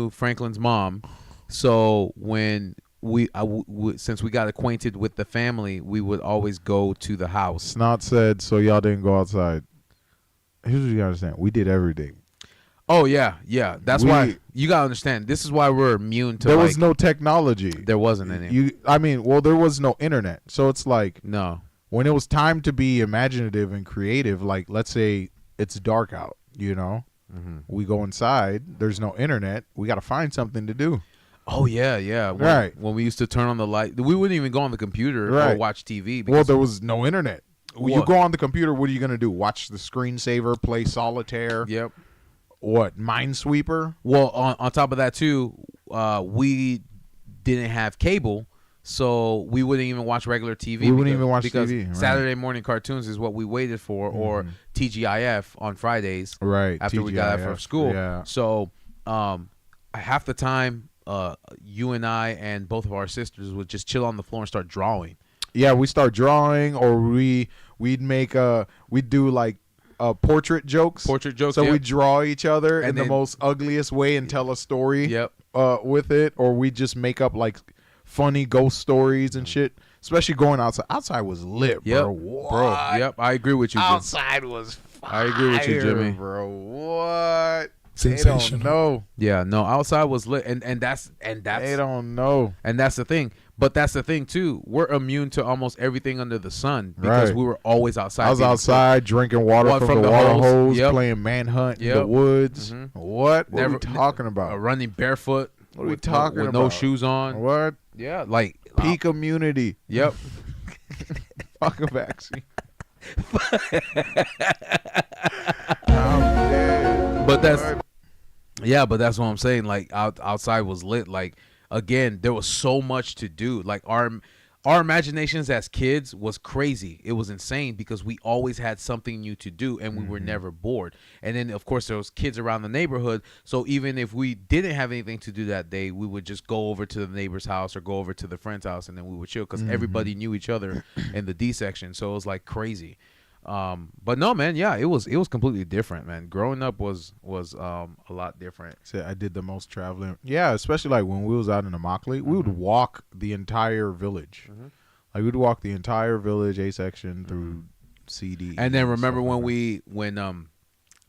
Franklin's mom, so when since we got acquainted with the family, we would always go to the house. Snot said, so y'all didn't go outside. Here's what you gotta understand. We did everything. Oh yeah. That's why you gotta understand. This is why we're immune to. There was no technology. There wasn't any. There was no internet. So it's like no. When it was time to be imaginative and creative, like let's say it's dark out, you know, We go inside. There's no internet. We got to find something to do. Oh yeah. When we used to turn on the light, we wouldn't even go on the computer or watch TV. Well, there was no internet. You go on the computer. What are you gonna do? Watch the screensaver, play solitaire. Yep. What, Minesweeper? Well, on top of that too, we didn't have cable, so we wouldn't even watch regular TV. We wouldn't even watch because TV. Right. Saturday morning cartoons is what we waited for, or TGIF on Fridays. Right. After we got out from school. Yeah. So half the time, you and I and both of our sisters would just chill on the floor and start drawing. Yeah, we start drawing, or we'd do like portrait jokes. So we draw each other in the most ugliest way and tell a story. Yep. With it, or we just make up like funny ghost stories and shit. Especially going outside. Outside was lit, bro. What? Bro. Yep. I agree with you, Jim. Outside was fire, I agree with you, Jimmy. Bro. What? Sensational. They don't know. Yeah. No. Outside was lit, and that's They don't know. And that's the thing. But that's the thing too. We're immune to almost everything under the sun because we were always outside. I was outside drinking water from the water hose, playing manhunt in the woods. What? What are we talking about? Running barefoot. What are we talking about? With no shoes on. What? Yeah, like peak immunity. Yep. Fuck a vaccine. I'm dead. But that's what I'm saying. Like outside was lit. Like again, there was so much to do. Like our imaginations as kids was crazy. It was insane because we always had something new to do and we were never bored. And then of course there was kids around the neighborhood. So even if we didn't have anything to do that day, we would just go over to the neighbor's house or go over to the friend's house and then we would chill because everybody knew each other in the D section. So it was like crazy. But no, man, yeah, it was completely different, man. Growing up was a lot different. So I did the most traveling. Yeah, especially like when we was out in Immokalee, we would walk the entire village. Like we'd walk the entire village, A section through CD. And then remember when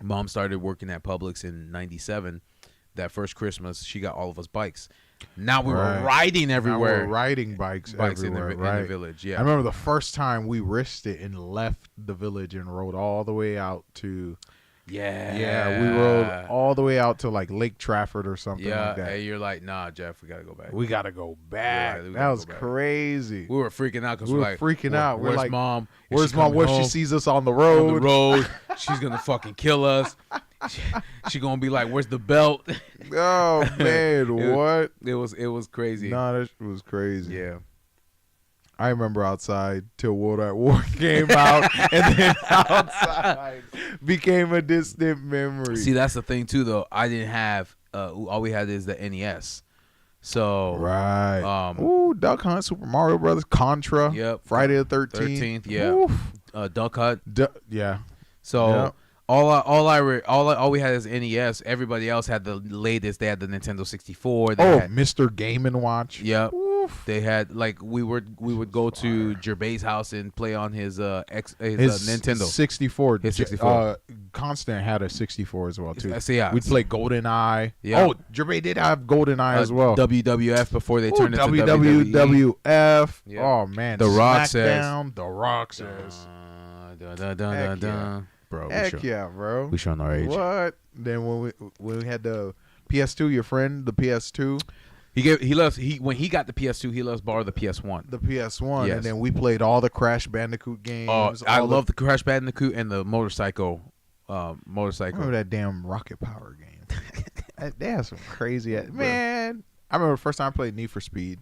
Mom started working at Publix in '97, that first Christmas, she got all of us bikes. Now we were riding everywhere. Now we're riding bikes everywhere, in the village. Yeah, I remember the first time we risked it and left the village and rode all the way out to. Yeah, we rode all the way out to like Lake Trafford or something like that. And you're like, nah, Jeff, we gotta go back. We gotta go back. That was crazy. We were freaking out because we were like, freaking out. We're Where's like, Mom? Where's Mom? What if she sees us on the road? She's gonna fucking kill us. She gonna be like, "Where's the belt?" Oh man, what? It was crazy. Nah, that was crazy. Yeah. I remember outside till World at War came out, and then outside became a distant memory. See, that's the thing too, though. I didn't have. All we had is the NES. So Ooh, Duck Hunt, Super Mario Brothers, Contra. Yep. Friday the 13th. Yeah. Duck Hunt. Yeah. So. All we had is NES. Everybody else had the latest. They had the Nintendo 64. Mr. Game & Watch. Yep. They had like we would go to Gervais' house and play on his Nintendo 64. His 64. Constant had a 64 as well too. Yeah. We'd play GoldenEye. Yeah. Oh, Gervais did have GoldenEye as well. WWF before they turned into WWF. Yeah. Oh man. The Rock SmackDown, says. The Rock says. Bro, heck yeah, bro. We showing our age. What? Then when we had the PS2, your friend, the PS2. When he got the PS2, he let us borrow the PS1. The PS1, yes. And then we played all the Crash Bandicoot games. Oh, I love the Crash Bandicoot and the motorcycle. Remember that damn Rocket Power game? They had some crazy man. I remember the first time I played Need for Speed.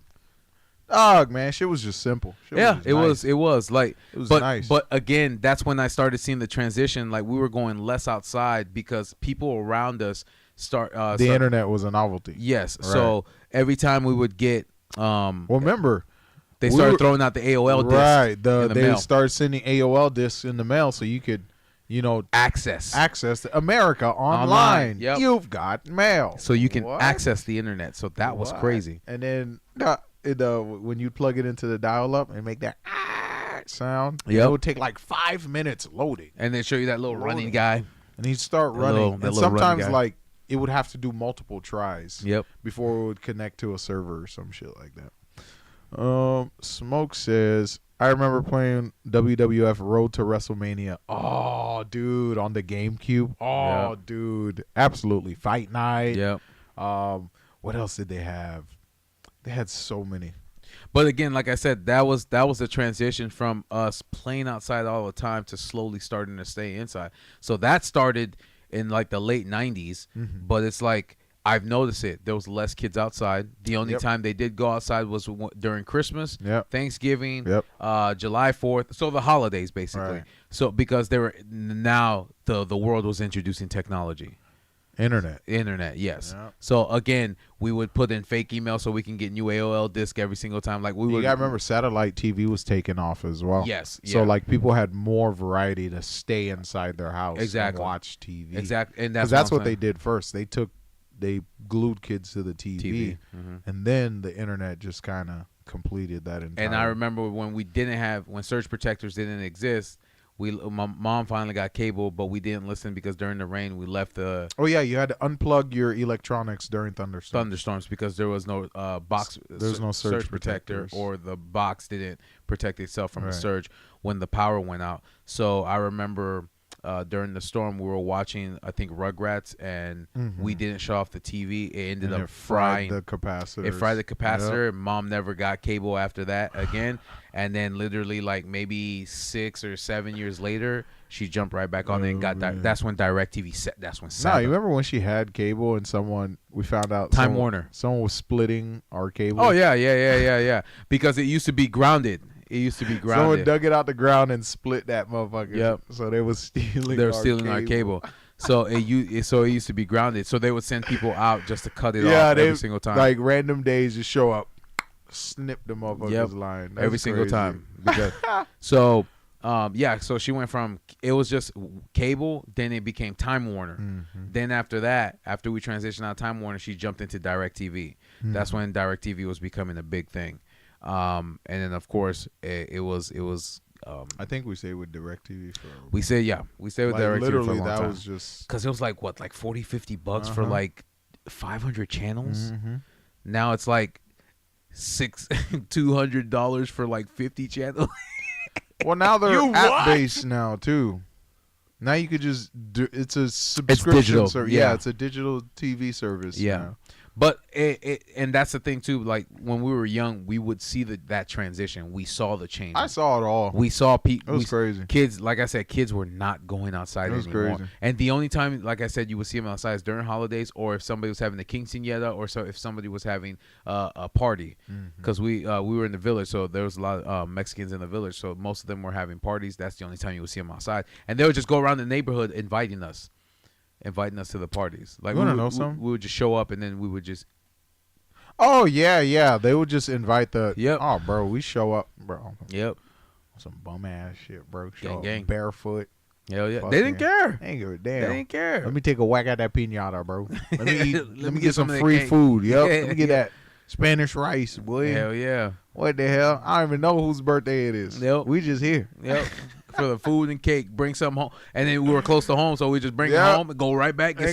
Dog, man, shit was just simple. It was like, it was but, nice. But again, that's when I started seeing the transition. Like we were going less outside because people around us the internet was a novelty. Yes, right. So every time we would get, remember, they started throwing out the AOL disc. Right, they started sending AOL discs in the mail so you could, access to America online. Yep. You've got mail, so you can access the internet. So that was crazy. And then when you plug it into the dial-up and make that sound, it would take like 5 minutes loading, and then show you that little running guy, and he'd start running. And sometimes like it would have to do multiple tries, before it would connect to a server or some shit like that. Smoke says, I remember playing WWF Road to WrestleMania. Oh, dude, on the GameCube. Oh, Yep. dude, absolutely. Fight Night. Yep. What else did they have? They had so many. But again, like I said, that was the transition from us playing outside all the time to slowly starting to stay inside. So that started in like the late 90s, but it's like I've noticed it. There was less kids outside. The only time they did go outside was during Christmas, Thanksgiving, July 4th. So the holidays, basically. Right. So because they were now the world was introducing technology. Internet, yes. Yep. So again, we would put in fake email so we can get new AOL disc every single time. Like you gotta remember, satellite TV was taking off as well. Yes. So like people had more variety to stay inside their house and watch TV. Exactly, and that's what they did first. They glued kids to the TV. And then the internet just kind of completed that entire. And I remember when surge protectors didn't exist. My mom finally got cable, but we didn't listen because during the rain we left the. Oh yeah, you had to unplug your electronics during thunderstorms because there was no box. There's no surge protector, or the box didn't protect itself from the surge when the power went out. So I remember during the storm we were watching, I think, Rugrats, and we didn't shut off the TV. It ended up frying the capacitor. It fried the capacitor. Yep. Mom never got cable after that again. And then literally like maybe 6 or 7 years later, she jumped right back on it and got that. That's when DirecTV set. That's when. No, you remember when she had cable and we found out Time Warner. Someone was splitting our cable. Oh yeah. Because it used to be grounded. Someone dug it out the ground and split that motherfucker. Yep. So they was stealing. Our cable. So it used to be grounded. So they would send people out just to cut it off every single time. Like random days, just show up, snip the motherfucker's line every single time. Because, so she went from it was just cable, then it became Time Warner. Then after that, after we transitioned out of Time Warner, she jumped into DirecTV. That's when DirecTV was becoming a big thing. And then of course it was I think we stayed with DirecTV for we stayed with DirecTV literally for a long that time. was just because it was like what, like $40-50 for like 500 channels. Now it's like $200 for like 50 channels. Well, now they're app based now too. Now you could just do it's a subscription service. Yeah, it's a digital TV service. Yeah. Now. But and that's the thing too. Like when we were young, we would see that transition. We saw the change. I saw it all. We saw people. It was crazy. Kids, like I said, kids were not going outside anymore. Crazy. And the only time, like I said, you would see them outside is during holidays, or if somebody was having a quinceañera, or if somebody was having a party. Because we were in the village, so there was a lot of Mexicans in the village. So most of them were having parties. That's the only time you would see them outside, and they would just go around the neighborhood inviting us to the parties. Like we would just show up, and then we would just. Oh yeah. They would just invite the. Yep. Oh, bro, we show up, bro. Yep. Some bum ass shit, bro. Gang. Barefoot. Hell yeah. They didn't care. They didn't give a damn. They didn't care. Let me take a whack at that piñata, bro. Let me eat. let me get some free cake. food. Yep. Let me get that Spanish rice, boy. Hell yeah. What the hell? I don't even know whose birthday it is. Yep. We just here. Yep. For the food and cake, bring something home, and then we were close to home, so we just bring it home and go right back, get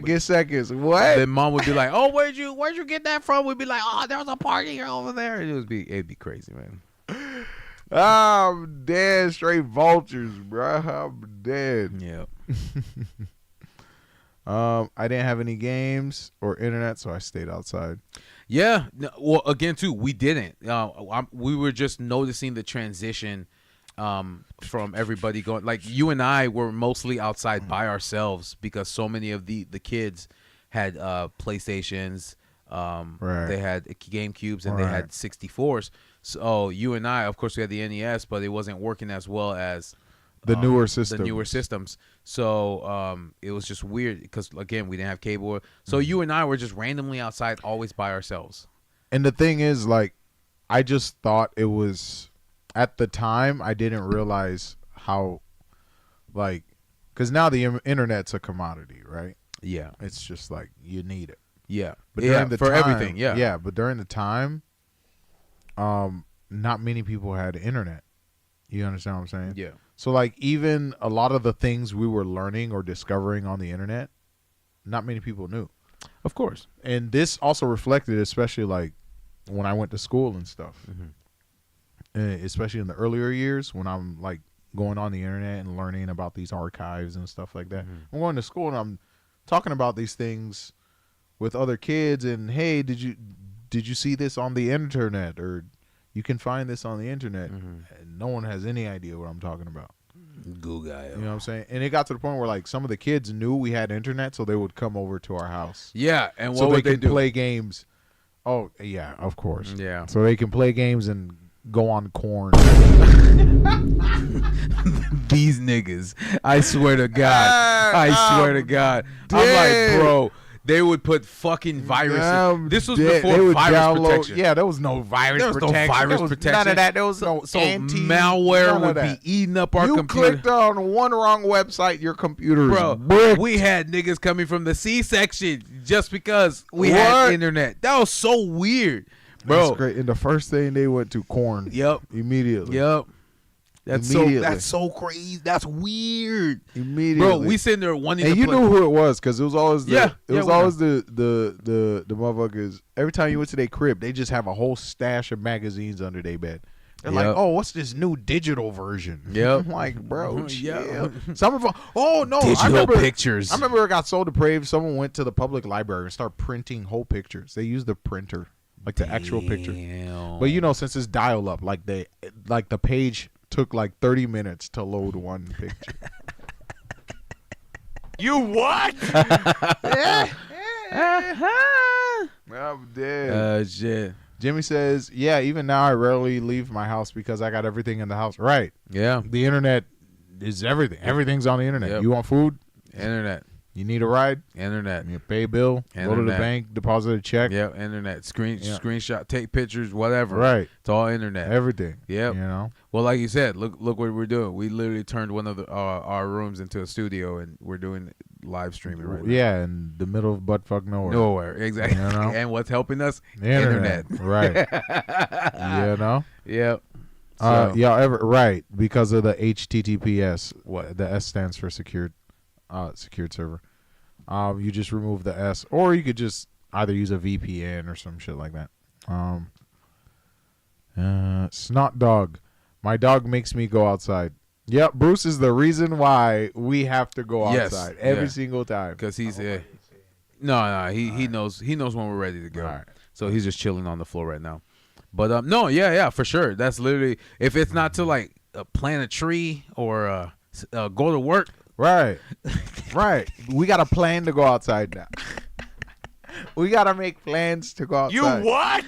get seconds. What? Then mom would be like, "Oh, where'd you get that from?" We'd be like, "Oh, there was a party over there." It'd be crazy, man. I'm dead, straight vultures, bro. I'm dead. Yeah. I didn't have any games or internet, so I stayed outside. Yeah. Well, again, too, we didn't. We were just noticing the transition. From everybody going, like you and I were mostly outside by ourselves because so many of the kids had PlayStations, they had GameCubes, and they had 64s. So you and I, of course, we had the NES, but it wasn't working as well as the newer systems. So it was just weird because again, we didn't have cable. So you and I were just randomly outside, always by ourselves. And the thing is, like, I just thought it was. At the time, I didn't realize how, like, because now the internet's a commodity, right? Yeah. It's just like, you need it. Yeah. But during the time, everything, yeah. Yeah, but during the time, not many people had internet. You understand what I'm saying? Yeah. So, like, even a lot of the things we were learning or discovering on the internet, not many people knew. Of course. And this also reflected, especially, like, when I went to school and stuff. especially in the earlier years when I'm like going on the internet and learning about these archives and stuff like that. I'm going to school and I'm talking about these things with other kids. And hey, did you see this on the internet, or you can find this on the internet? And no one has any idea what I'm talking about. Goo guy. You know what I'm saying? And it got to the point where like some of the kids knew we had internet, so they would come over to our house. Yeah, and so what would they they can do? play games. Oh yeah, of course. Yeah. So they can play games and go on corn. These niggas, I swear to God, I swear to God, I'm dead. like, bro, they would put fucking viruses. This was They before would virus download, protection. Yeah, there was no virus There was no protection. virus There was protection. None of that. There was no So anti malware none of would that. be eating up our You computer. clicked on one wrong website, your computer is Bro, bricked. we had niggas coming from the C-section just because we What? had internet. That was so weird, bro. That's great. And the first thing they went to corn. Yep. Immediately. Yep. Immediately. That's so crazy. That's weird. Immediately. Bro, we sitting there wanting And to you play. knew who it was because it was always the Yeah, we always the motherfuckers. Every time you went to their crib, they just have a whole stash of magazines under their bed. They're like, Yep. oh, what's this new digital version? Yep. I'm like, bro, Yeah. chill. Some of them, oh no, I Digital remember pictures. I remember it got so depraved. Someone went to the public library and started printing whole pictures. They used the printer, like the actual picture. Damn. But you know, since it's dial up, like the page took like 30 minutes to load one picture. You what? I'm dead. Shit. Jimmy says, yeah, even now I rarely leave my house because I got everything in the house. Right. Yeah. The internet is everything. Everything's on the internet. Yep. You want food? Internet. You need a ride? Internet. You pay a bill? Go to the Internet. bank, deposit a check? Yeah. Internet. Yeah. Screenshot, take pictures, whatever. Right. It's all internet. Everything. Yep. You know? Well, like you said, look what we're doing. We literally turned one of our rooms into a studio, and we're doing live streaming right now. Yeah, in the middle of buttfuck nowhere. Nowhere, exactly. You know? And what's helping us? The internet. Right. You know? Yep. Right, because of the HTTPS. What? The S stands for secured server. You just remove the S, or you could just either use a VPN or some shit like that. Snot dog. My dog makes me go outside. Yep, Bruce is the reason why we have to go Yes, outside every yeah. single time. Because he's he knows when we're ready to go. All right. So he's just chilling on the floor right now. But for sure. That's literally, if it's not to like plant a tree or go to work. Right. Right. We got a plan to go outside now. We got to make plans to go outside. You what?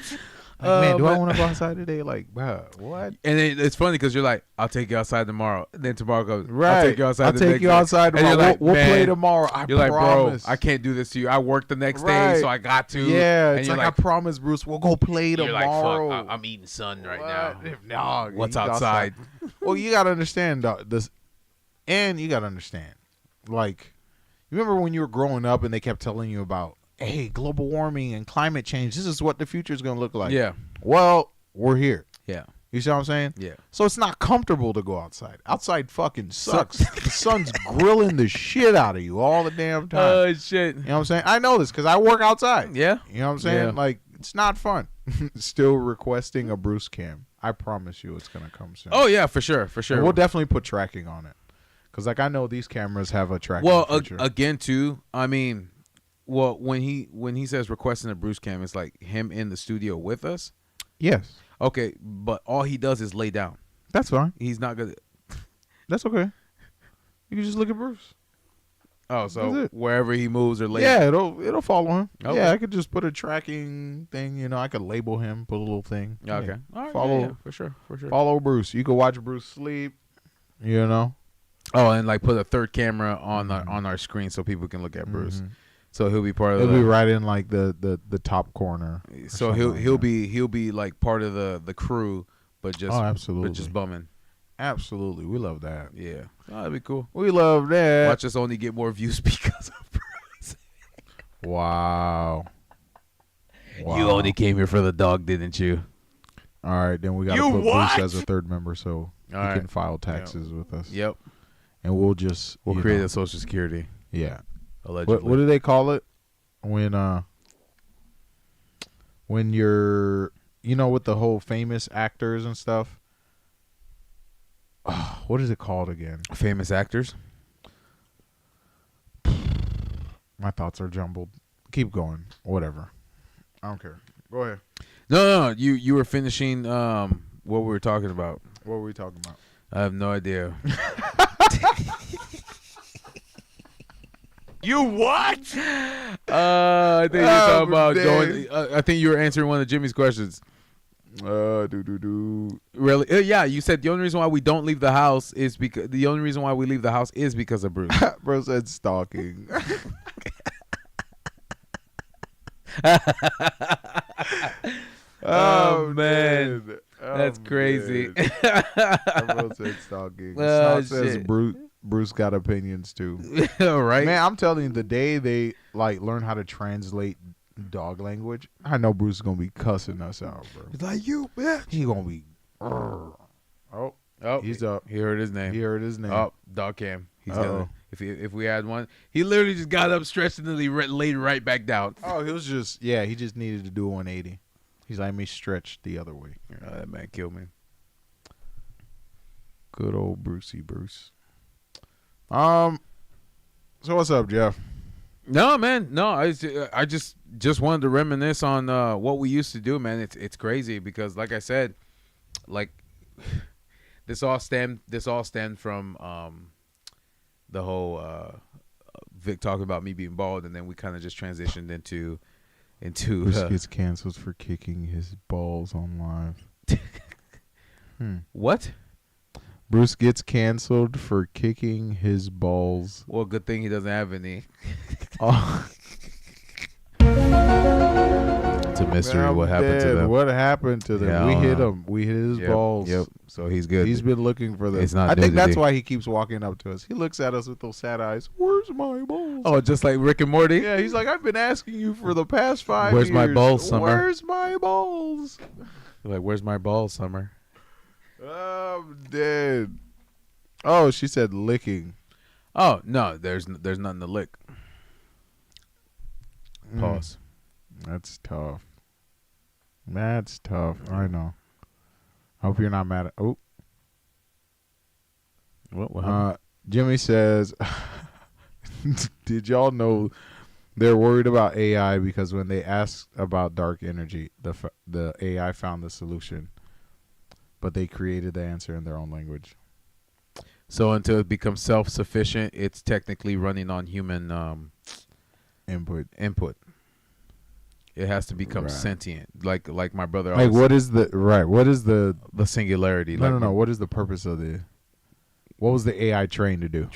Like, man, do I but- want to go outside today? Like, bro, what? And it's funny because you're like, I'll take you outside tomorrow. And then tomorrow goes, Right. I'll take you outside. I'll the take next you day. outside And tomorrow. you're like, we'll play "Man," tomorrow. You're like, promise. bro, I can't do this to you. I work the next Right. day, so I got to. Yeah, And it's you're like, I promise, Bruce, we'll go play you're tomorrow. like, fuck, I'm eating sun right What? now. No, What's he's outside? Well, you got to understand this, and you got to understand, like, you remember when you were growing up and they kept telling you about, hey, global warming and climate change. This is what the future is going to look like. Yeah. Well, we're here. Yeah. You see what I'm saying? Yeah. So it's not comfortable to go outside. Outside fucking sucks. The sun's grilling the shit out of you all the damn time. Oh, shit. You know what I'm saying? I know this because I work outside. Yeah. You know what I'm saying? Yeah. Like, it's not fun. Still requesting a Bruce cam. I promise you it's going to come soon. Oh, yeah, for sure. For sure. And we'll definitely put tracking on it. Because, like, I know these cameras have a tracking feature. again, too, I mean, when he says requesting a Bruce cam, it's like him in the studio with us. Yes. Okay, but all he does is lay down. That's fine. He's not gonna. That's okay. You can just look at Bruce. Oh, That's so it. wherever he moves or lays. Yeah, it'll follow him. Okay. Yeah, I could just put a tracking thing. You know, I could label him, put a little thing. Okay. Yeah. All right, Follow- yeah, for sure. Follow Bruce. You can watch Bruce sleep. You know. Oh, and like put a third camera on our screen so people can look at Bruce. Mhm. So he'll be part of. It'll be right in like the top corner. or So something like he'll that. be like part of the crew, but just absolutely. but just bumming. Absolutely, we love that. Yeah, oh, that'd be cool. We love that. Watch us only get more views because of Bruce. Wow. You only came here for the dog, didn't you? All right, then we got to You put what? Bruce as a third member so he All right. can file taxes with us. Yep. And we'll just We'll you create know, a Social Security. Yeah. Allegedly. What do they call it when you're with the whole famous actors and stuff what is it called again? Famous actors. My thoughts are jumbled. Keep going. Whatever. I don't care. Go ahead. No. You were finishing what we were talking about. What were we talking about? I have no idea. You what? I think you're talking about going. I think you were answering one of Jimmy's questions. Really? Yeah, you said the only reason why we don't leave the house is because of Bruce. Bro said stalking. Oh man. That's crazy. Bro said stalking. Snot says Bruce got opinions too. Right? Man, I'm telling you, the day they like learn how to translate dog language, I know Bruce is gonna be cussing us out, bro. He's like, you bitch. He gonna be. Oh, he's up. He heard his name. Oh, dog cam. He's gonna. If we had one, he literally just got up, stretched, and then he laid right back down. Oh, he was just he just needed to do 180. He's like me stretched the other way. That man killed me. Good old Brucey Bruce. So what's up, Jeff? No, man. No, I just wanted to reminisce on what we used to do, man. It's crazy because, like I said, like this all stemmed from the whole Vic talking about me being bald, and then we kind of just transitioned into Bruce gets canceled for kicking his balls on live. What? Bruce gets canceled for kicking his balls. Well, good thing he doesn't have any. Oh. It's a mystery what happened to them. What happened to them? Yeah, we hit him. We hit his balls. Yep. So he's good. He's been looking for them. It's not I think that's nudity. why he keeps walking up to us. He looks at us with those sad eyes. Where's my balls? Oh, just like Rick and Morty? Yeah, he's like, I've been asking you for the past 5 Where's years. my balls, Summer? Where's my balls? Like, where's my balls, Summer? I'm dead. Oh, she said licking. Oh, no, there's nothing to lick. Pause. That's tough. That's tough. I know. Hope you're not mad at. Oh. What? Jimmy says, did y'all know they're worried about AI because when they asked about dark energy, the AI found the solution, but they created the answer in their own language. So until it becomes self-sufficient, it's technically running on human Input. It has to become sentient, like my brother. Like, what is the the singularity? No. What is the purpose of what was the AI trained to do?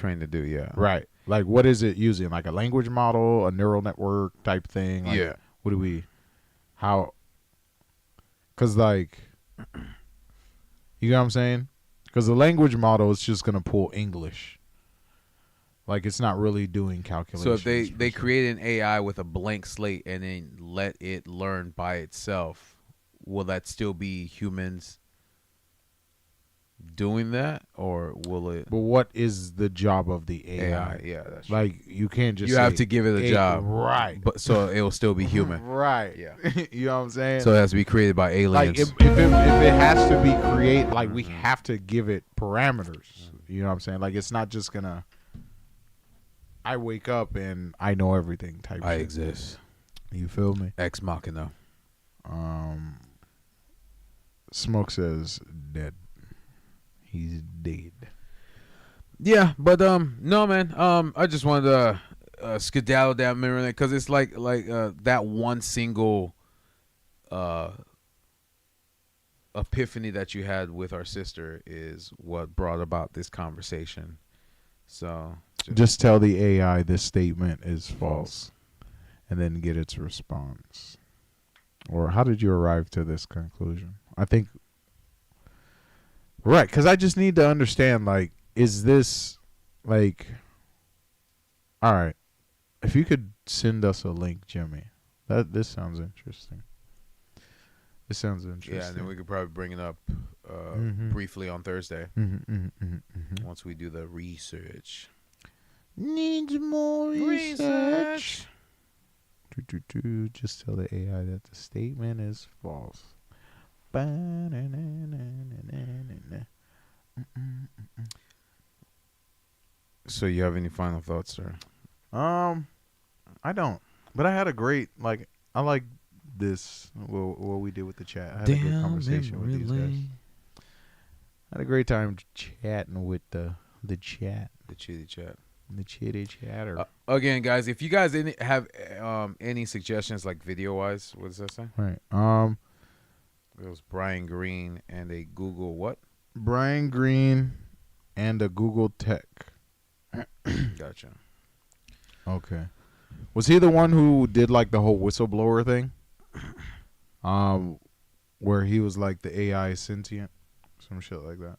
Yeah. Right. Like, what is it using? Like a language model, a neural network type thing? Like, yeah. How? Because, like, you know what I'm saying? Because the language model is just going to pull English. Like, it's not really doing calculations. So if they create an AI with a blank slate and then let it learn by itself, will that still be humans doing that, or will it? But what is the job of the AI? Yeah, that's like you can't just. You have to give it a job, right? But so it will still be human, right? Yeah, you know what I'm saying. So it has to be created by aliens. Like if it has to be created, like we have to give it parameters. You know what I'm saying? Like it's not just gonna. I wake up and I know everything. Type. I shit. exist. You feel me? Ex machina. Smoke says dead. He's dead. Yeah, but no, man. I just wanted to skedaddle down memory lane because it's like that one single epiphany that you had with our sister is what brought about this conversation. So just tell the AI this statement is false, and then get its response. Or how did you arrive to this conclusion? I think. Right, because I just need to understand, like, is this, like, all right, if you could send us a link, Jimmy, this sounds interesting. This sounds interesting. Yeah, and then we could probably bring it up briefly on Thursday once we do the research. Needs more research. Just tell the AI that the statement is false. So you have any final thoughts, sir? I don't. But I had a great I like this what we did with the chat. I had a good conversation with these guys. I had a great time chatting with the chat. The chitty chat. The chitty chatter. Again, guys, if you guys have any suggestions, like video wise, what does that say? Right. It was Brian Green and a Google what? Brian Green and a Google Tech. Gotcha. Okay. Was he the one who did like the whole whistleblower thing? Where he was like the AI sentient, some shit like that.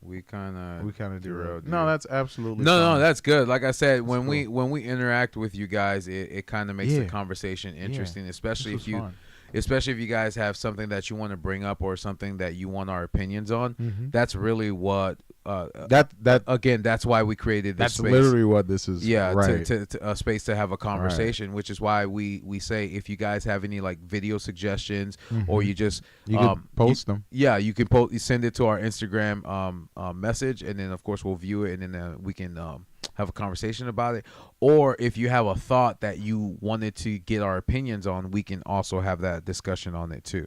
We kind of derailed. No, that's absolutely no, fine. that's good. Like I said, That's when cool. we interact with you guys, it kind of makes the conversation interesting, especially if you. Fun. Especially if you guys have something that you want to bring up or something that you want our opinions on. Mm-hmm. That's really what that again, that's why we created this that's space. literally what this is. Yeah, right. to a space to have a conversation, which is why we say if you guys have any like video suggestions or you just can post them. Yeah, you can send it to our Instagram message, and then of course we'll view it, and then we can have a conversation about it. Or if you have a thought that you wanted to get our opinions on, we can also have that discussion on it too.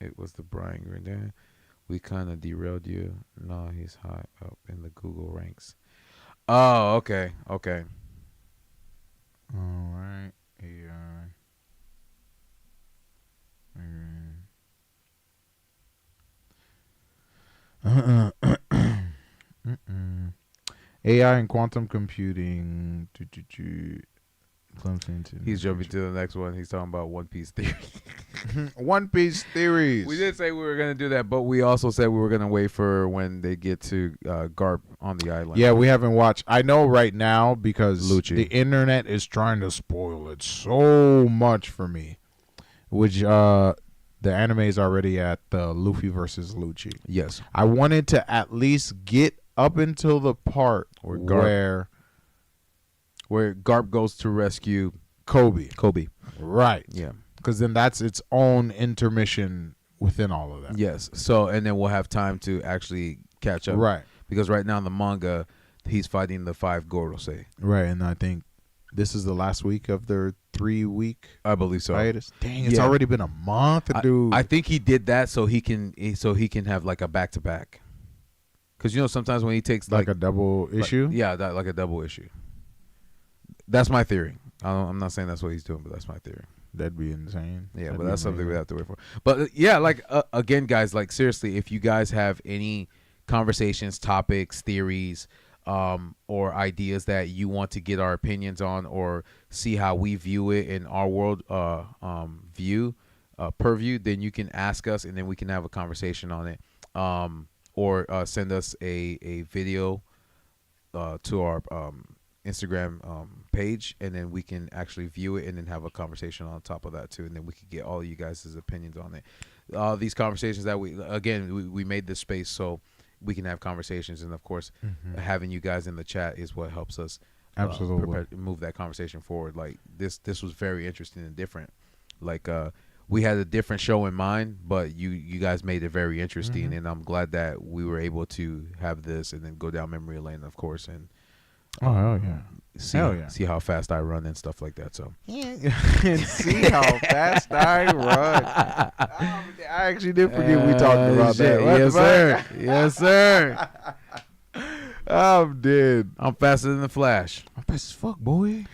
It was the Brian Green there. We kind of derailed you. No, he's high up in the Google ranks. Oh, okay. All right. AI and quantum computing. He's jumping to the next one. He's talking about One Piece theory. One Piece theories. We did say we were going to do that, but we also said we were going to wait for when they get to Garp on the island. Yeah, we haven't watched. I know right now because Lucci. the internet is trying to spoil it so much for me. Which the anime is already at Luffy versus Lucci. Yes. I wanted to at least get up until the part where Garp goes to rescue Kobe. Right. Yeah. Because then that's its own intermission within all of that. Yes. So, and then we'll have time to actually catch up. Right. Because right now in the manga, he's fighting the 5 Gorosei. Right. And I think this is the last week of their 3-week I believe so. hiatus. Dang, it's already been a month, dude. I think he did that so he can have like a back-to-back. Because, you know, sometimes when he takes like a double issue? Yeah, like a double issue. That's my theory. I'm not saying that's what he's doing, but that's my theory. That'd be insane. Yeah, but that's something we have to wait for. But yeah, like again, guys, like seriously, if you guys have any conversations, topics, theories, or ideas that you want to get our opinions on, or see how we view it in our world purview, then you can ask us, and then we can have a conversation on it. Or send us a video to our Instagram page, and then we can actually view it and then have a conversation on top of that too, and then we could get all of you guys' opinions on it. These conversations that we made this space so we can have conversations, and of course having you guys in the chat is what helps us absolutely move that conversation forward. Like this was very interesting and different. Like we had a different show in mind, but you guys made it very interesting, and I'm glad that we were able to have this and then go down memory lane, of course, and hell yeah. See how fast I run and stuff like that. So and see how fast I run. I actually did forget we talked about that. Yes, sir. Yes, sir. I'm dead. I'm faster than the Flash. I'm fast as fuck, boy.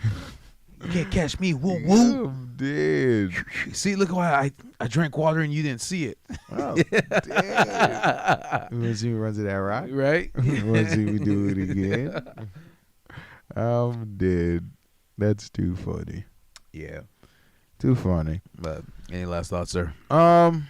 You can't catch me. Woo woo. I'm dead. See, look why I drank water and you didn't see it. Oh, damn. You want to see me run to that rock? Right? You want to see me do it again? I'm dead. That's too funny. Yeah. Too funny. But any last thoughts, sir? No,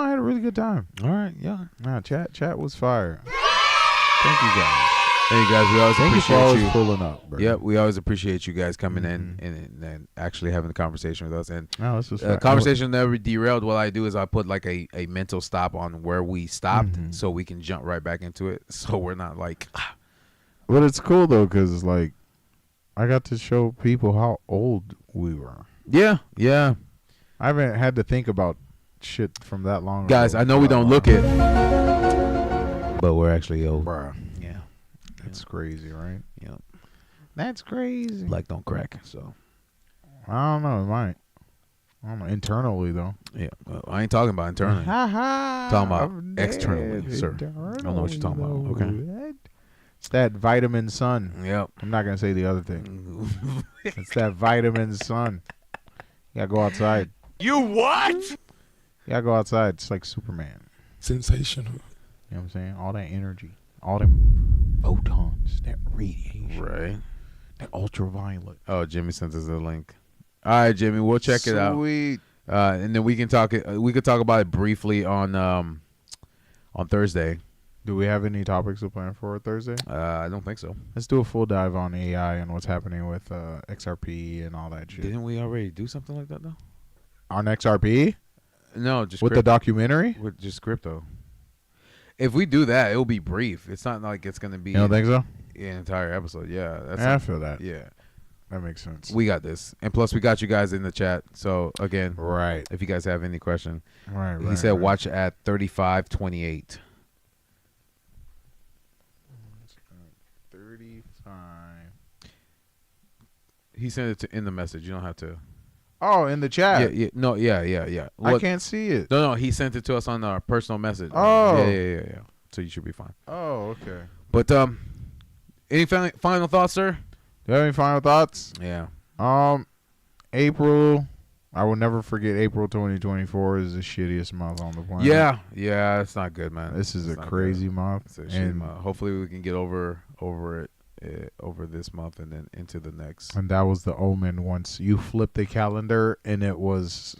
I had a really good time. All right. Yeah. Nah, chat was fire. Thank you guys. Hey guys, we always appreciate you pulling up, bro. Yep, we always appreciate you guys coming in and actually having a conversation with us. And this was conversation never derailed. What I do is I put like a mental stop on where we stopped, so we can jump right back into it. So we're not like. But it's cool though, because like I got to show people how old we were. Yeah, yeah. I haven't had to think about shit from that long Guys, ago. I know we don't look it, but we're actually old. Bruh. Yeah. That's crazy, right? Yeah. That's crazy. Black don't crack. So. I don't know. It might. I don't know. Internally, though. Yeah. Well, I ain't talking about internally. Talking about externally, sir. I don't know what you're talking about. Okay. It's that vitamin sun. Yep. I'm not going to say the other thing. It's that vitamin sun. You got to go outside. You what? You got to go outside. It's like Superman. Sensational. You know what I'm saying? All that energy. All them photons. That radiation. Right. That ultraviolet. Oh, Jimmy sent us a link. All right, Jimmy, we'll check it out. Sweet. And then we can talk. We could talk about it briefly on Thursday. Do we have any topics to plan for Thursday? I don't think so. Let's do a full dive on AI and what's happening with XRP and all that shit. Didn't we already do something like that though? On XRP? No, just With the documentary? with just crypto. If we do that, it'll be brief. It's not like it's gonna be You don't think so? an entire episode. Yeah, that's I feel that. yeah. That makes sense. We got this, and plus we got you guys in the chat. So again, Right. if you guys have any question, Right. he said watch at 35:28. 35. He sent it in the message. You don't have to. Oh, in the chat. Yeah. No. Yeah. I can't see it. No. He sent it to us on our personal message. Oh. Yeah. So you should be fine. Oh, okay. But any final thoughts, sir? Do you have any final thoughts? Yeah. April. I will never forget April 2024 is the shittiest month on the planet. Yeah. It's not good, man. This is It's a not crazy good. month. It's a shitty month. Hopefully we can get over it over this month and then into the next. And that was the omen once you flipped the calendar and it was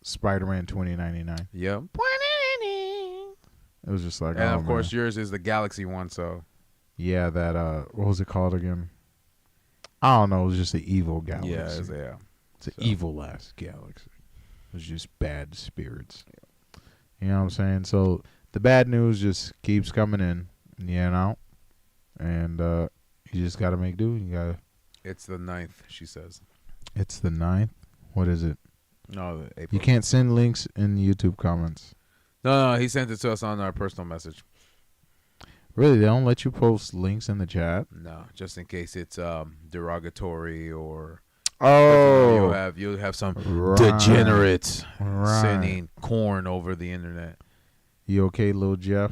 Spider-Man 2099. Yep. It was just like, And oh, of course man. yours is the Galaxy one. So Yeah, that what was it called again? I don't know. It was just an evil galaxy. yeah. It's an evil ass galaxy. It was just bad spirits. You know what I'm saying? So the bad news just keeps coming in, you know, and you just gotta make do. You gotta. It's the 9th, she says. It's the 9th. What is it? No, April. You can't send links in YouTube comments. No, he sent it to us on our personal message. Really, they don't let you post links in the chat. No, just in case it's derogatory or Oh, you'll have some right. degenerates Right. sending corn over the internet. You okay, little Jeph?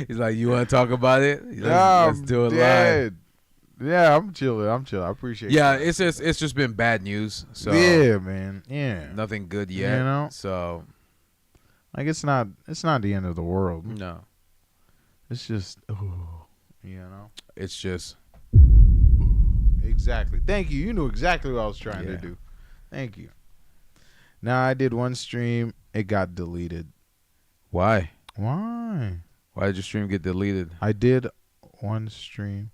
He's like, you want to talk about it? Let's do it live. dead. Yeah, I'm chilling. I appreciate. Yeah, that. it's just been bad news. So yeah, man. Yeah, nothing good yet. You know? So like it's not the end of the world. no, It's just, you know. it's just Exactly. Thank you. You knew exactly what I was trying to do. Thank you. Now I did one stream. It got deleted. why? Why? Why did your stream get deleted? I did one stream.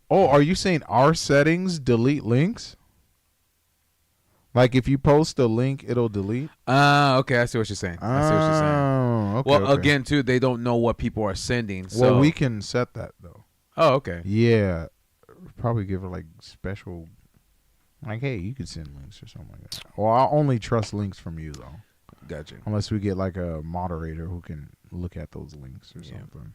Oh, are you saying our settings delete links? Like if you post a link, it'll delete? Okay, I see what you're saying. I see what you're saying. Okay, Well, okay. again, too, they don't know what people are sending. So. Well, we can set that though. Oh, okay. Yeah. Probably give her like special, like, hey, you could send links or something like that. Well, I only trust links from you though. Gotcha. Unless we get like a moderator who can look at those links or Yeah. something.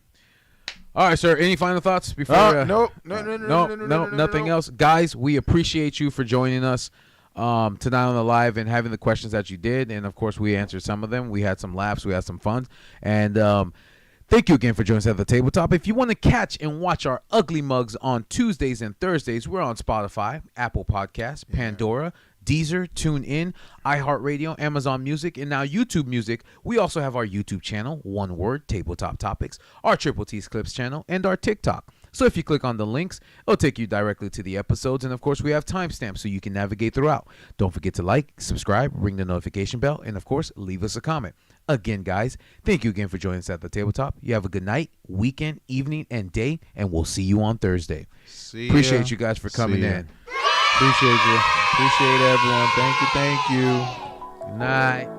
All right, sir. Any final thoughts before? No, nothing else. Guys, we appreciate you for joining us tonight on the live and having the questions that you did. And, of course, we answered some of them. We had some laughs. We had some fun. And thank you again for joining us at the tabletop. If you want to catch and watch our ugly mugs on Tuesdays and Thursdays, we're on Spotify, Apple Podcasts, Pandora, Deezer, TuneIn, iHeartRadio, Amazon Music, and now YouTube Music. We also have our YouTube channel, One Word, Tabletop Topics, our Triple T's Clips channel, and our TikTok. So if you click on the links, it'll take you directly to the episodes. And, of course, we have timestamps so you can navigate throughout. Don't forget to like, subscribe, ring the notification bell, and, of course, leave us a comment. Again, guys, thank you again for joining us at the tabletop. You have a good night, weekend, evening, and day, and we'll see you on Thursday. Appreciate you guys for coming in. Appreciate you. Appreciate everyone. Thank you. Good night.